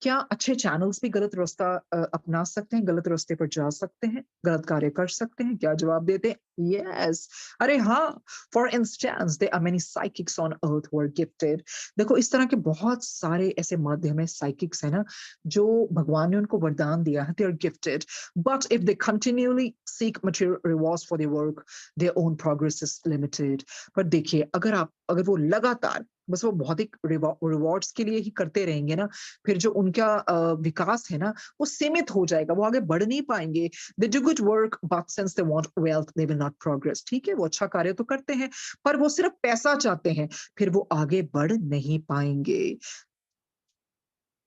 Speaker 2: क्या अच्छे चैनल्स भी गलत रास्ता अपना सकते हैं, गलत रास्ते पर जा सकते हैं, गलत कार्य कर सकते हैं? क्या जवाब देते हैं? यस। अरे हाँ, for instance there are many psychics on earth who are gifted. देखो, इस तरह के बहुत सारे ऐसे माध्यम है, साइकिक्स है ना, जो भगवान ने उनको वरदान दिया है, they are gifted. But if they continuously seek material rewards for their work, their own progress is limited. पर देखिए, अगर वो लगातार बस वो भौतिक रिवॉर्ड्स के लिए ही करते रहेंगे ना, फिर जो उनका विकास है ना, वो सीमित हो जाएगा, वो आगे बढ़ नहीं पाएँगे। They do good work but since they want wealth they will not progress. ठीक है, वो अच्छा कार्य तो करते हैं, पर वो सिर्फ पैसा चाहते हैं, फिर वो आगे बढ़ नहीं पाएँगे।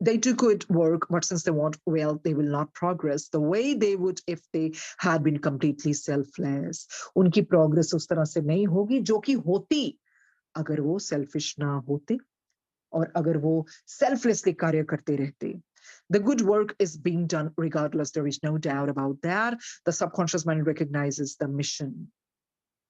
Speaker 2: They do good work, but since they want wealth, they will not progress the way they would if they had been completely selfless. उनकी प्रोग्रेस उस तरह से नहीं होगी जो कि होती अगर वो सेल्फिश ना होते और अगर वो सेल्फलेसली कार्य करते रहते. The good work is being done regardless. There is no doubt about that. The subconscious mind recognizes the mission.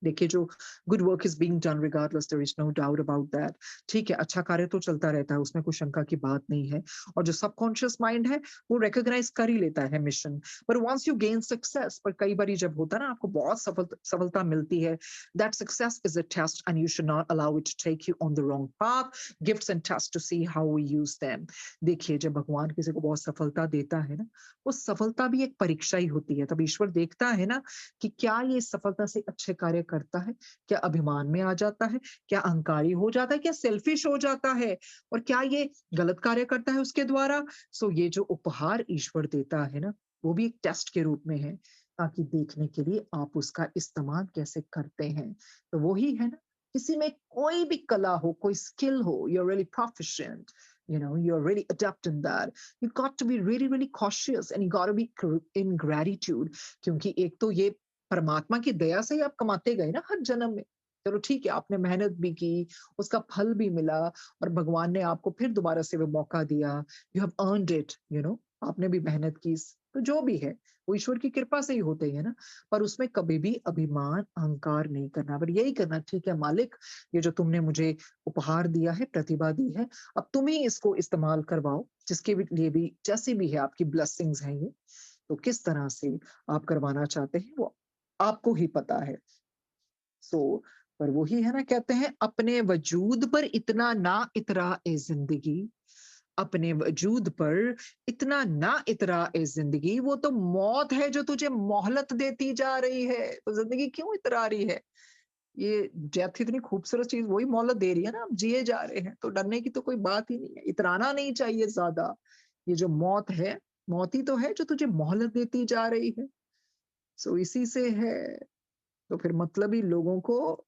Speaker 2: देखिए जो good work is being done regardless there is no doubt about that. ठीक है, अच्छा कार्य तो चलता रहता है, उसमें कोई शंका की बात नहीं है. और जो सबकॉन्शियस माइंड है वो रिकॉग्नाइज कर ही लेता है मिशन. पर वंस यू गेन सक्सेस, पर कई बार जब होता है ना आपको बहुत सफलता मिलती है, that success is a test and you should not allow it to take you on the wrong path. Gifts and test to see how we use them. देखिए जब भगवान किसी को बहुत सफलता देता है ना, वो सफलता भी एक परीक्षा ही होती है. तब ईश्वर देखता है ना कि क्या ये सफलता से अच्छे कार्य करता है, क्या अभिमान में आ जाता है, क्या अहंकारी हो जाता है, क्या सेल्फिश हो जाता है, और क्या ये गलत कार्य करता है उसके द्वारा. सो ये जो उपहार ईश्वर देता है ना, वो भी एक टेस्ट के रूप में है, ताकि देखने के लिए आप उसका इस्तेमाल कैसे करते हैं. तो वही है ना, किसी में कोई भी कला हो, कोई स्किल हो, you're really proficient, you're really adept in that, you got to be really really cautious and you got to be in gratitude. क्योंकि एक तो ये परमात्मा की दया से ही आप कमाते गए ना हर जन्म में. चलो ठीक है, आपने मेहनत भी की, उसका फल भी मिला, और भगवान ने आपको फिर दोबारा से वो मौका दिया. यू हैव अर्नड इट, आपने भी मेहनत की. तो जो भी है वो ईश्वर की कृपा से ही होते हैं ना. पर उसमें कभी भी अभिमान अहंकार नहीं करना, पर यही करना, ठीक है मालिक, ये जो तुमने मुझे उपहार दिया है, प्रतिभा दी है, अब तुम ही इसको इस्तेमाल करवाओ, जिसके लिए भी जैसी भी है आपकी ब्लेसिंग्स हैं ये, तो किस तरह से आप करवाना चाहते हैं वो आपको ही पता है. सो पर वही है ना, कहते हैं अपने वजूद पर इतना ना इतरा ए जिंदगी, अपने वजूद पर इतना ना इतरा ए जिंदगी, वो तो मौत है जो तुझे मोहलत देती जा रही है. तो जिंदगी क्यों इतरा रही है? ये डेथ इतनी खूबसूरत चीज, वही मोहलत दे रही है ना, आप जिए जा रहे हैं, तो डरने की तो कोई बात ही नहीं है, इतराना नहीं चाहिए ज्यादा. ये जो मौत है, मौत ही तो है जो तुझे मोहलत देती जा रही है. सो इसी से है. तो फिर मतलबी लोगों को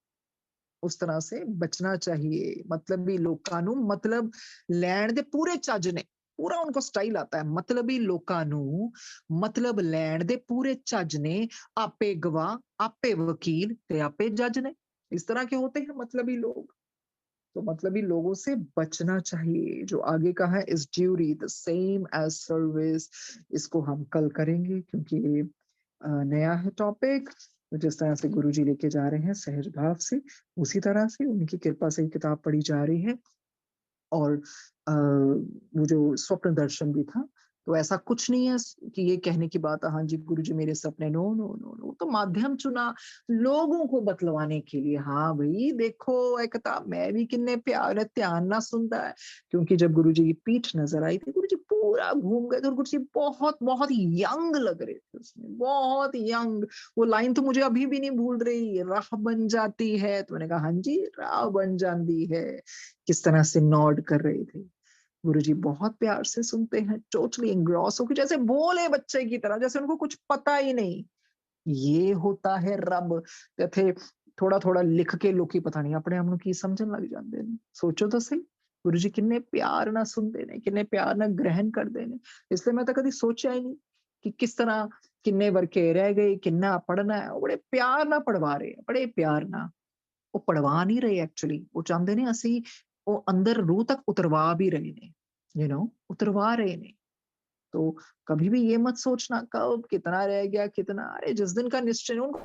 Speaker 2: उस तरह से बचना चाहिए. मतलबी लोਕਾਂ ਨੂੰ मतलब ਲੈਣ ਦੇ ਪੂਰੇ ਚੱਜ ਨੇ, पूरा उनको स्टाइल आता है. मतलबी लोਕਾਂ ਨੂੰ मतलब ਲੈਣ ਦੇ पूरे ਚੱਜ ने, आपे गवाह, आपे वकील ते आपे जज ने. इस तरह के होते हैं मतलबी लोग. तो मतलबी लोगों से बचना चाहिए. जो आगे का है is duty the same as service. इसको हम कल करेंगे क्योंकि ये नया है टॉपिक. तो जिस तरह से गुरुजी लेके जा रहे हैं सहज भाव से, उसी तरह से उनकी कृपा से ही किताब पढ़ी जा रही है. और वो जो स्वप्न दर्शन भी था, तो ऐसा कुछ नहीं है कि ये कहने की बात है, हाँ जी गुरुजी मेरे सपने. नो नो नो नो, तो माध्यम चुना लोगों को बतलवाने के लिए. हाँ भाई देखो ये किताब मैं भी किन्ने प्यार ध्यान ना सुनता है. क्योंकि जब गुरुजी की पीठ नजर आई थी, गुरुजी पूरा घूम गए थे, और गुरुजी बहुत बहुत यंग लग रहे थे उसमें, बहुत यंग. वो लाइन तो मुझे अभी भी नहीं भूल रही, राह बन जाती है. तो मैंने कहा हाँ जी राह बन जाती है. किस तरह से नॉड कर रहे थे. गुरुजी बहुत प्यार से सुनते हैं, टोटली एंग्रॉस होकर, जैसे बोले बच्चे की तरह, जैसे उनको कुछ पता ही नहीं. ये होता है रब. कहते थोड़ा थोड़ा लिख के लोकी पता नहीं अपने आप ਨੂੰ ਕੀ ਸਮਝਣ ਲੱਗ ਜਾਂਦੇ ਨੇ. ਸੋਚੋ ਤਾਂ ਸਹੀ, ਗੁਰੂ ਜੀ ਕਿੰਨੇ ਪਿਆਰ ਨਾਲ ਸੁਣਦੇ ਨੇ, ਕਿੰਨੇ ਪਿਆਰ ਨਾਲ ਗ੍ਰਹਿਣ ਕਰਦੇ ਨੇ. ਇਸ ਲਈ ਮੈਂ ਤਾਂ ਕਦੀ ਸੋਚਿਆ ਹੀ ਨਹੀਂ ਕਿ ਕਿਸ ਤਰ੍ਹਾਂ ਕਿੰਨੇ ਵਰਕੇ ਰਹਿ ਗਏ, ਕਿੰਨਾ ਪੜਨਾ ਹੈ. ਉਹ ਬੜੇ ਪਿਆਰ ਨਾਲ ਪੜਵਾ ਰਹੇ ਆ, ਬੜੇ ਪਿਆਰ ਨਾਲ. ਉਹ ਪੜਵਾ ਨਹੀਂ ਰਹੇ ਐਕਚੁਅਲੀ, ਉਹ ਚਾਹੁੰਦੇ ਨੇ ਅਸੀਂ ਉਹ ਅੰਦਰ रूह तक उतरवा भी रहे ने, उतरवा रहे ने. तो कभी भी ये मत सोचना कब कितना रह गया कितना. अरे जिस दिन का निश्चय, उनको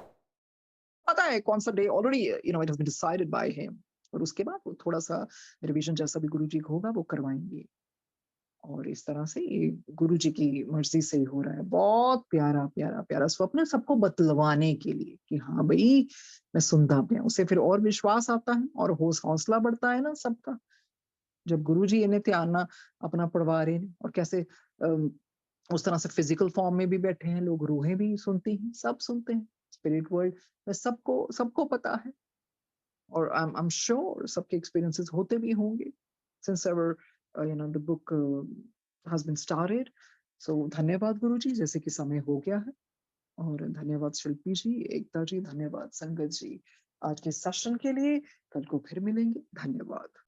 Speaker 2: पता है कौन सा day already it has been decided by him. और उसके बाद वो थोड़ा सा रिवीजन जैसा भी गुरुजी को होगा वो करवाएंगे. और इस तरह से ये गुरुजी की मर्जी से ही हो रहा है. बहुत प्यारा प्यारा प्यारा स्वप्न, सबको बतलवाने के लिए कि हाँ भाई मैं सुनता पिया. उससे फिर और विश्वास आता है और हौसला बढ़ता है ना सबका. जब गुरुजी इन्हें ध्यान ना अपना पढ़वा रहे हैं, और कैसे उस तरह से फिजिकल फॉर्म में भी बैठे हैं लोग, रूहें भी सुनती हैं, सब सुनते हैं. स्पिरिट वर्ल्ड में सबको सबको पता है. और आई एम श्योर सबके एक्सपीरियंसेस होते भी होंगे since ever the book has been started. So धन्यवाद गुरुजी, जैसे कि समय हो गया है। और धन्यवाद शिल्पी जी, एकता जी, धन्यवाद संगत जी आज के सेशन के लिए। कल को फिर मिलेंगे। धन्यवाद।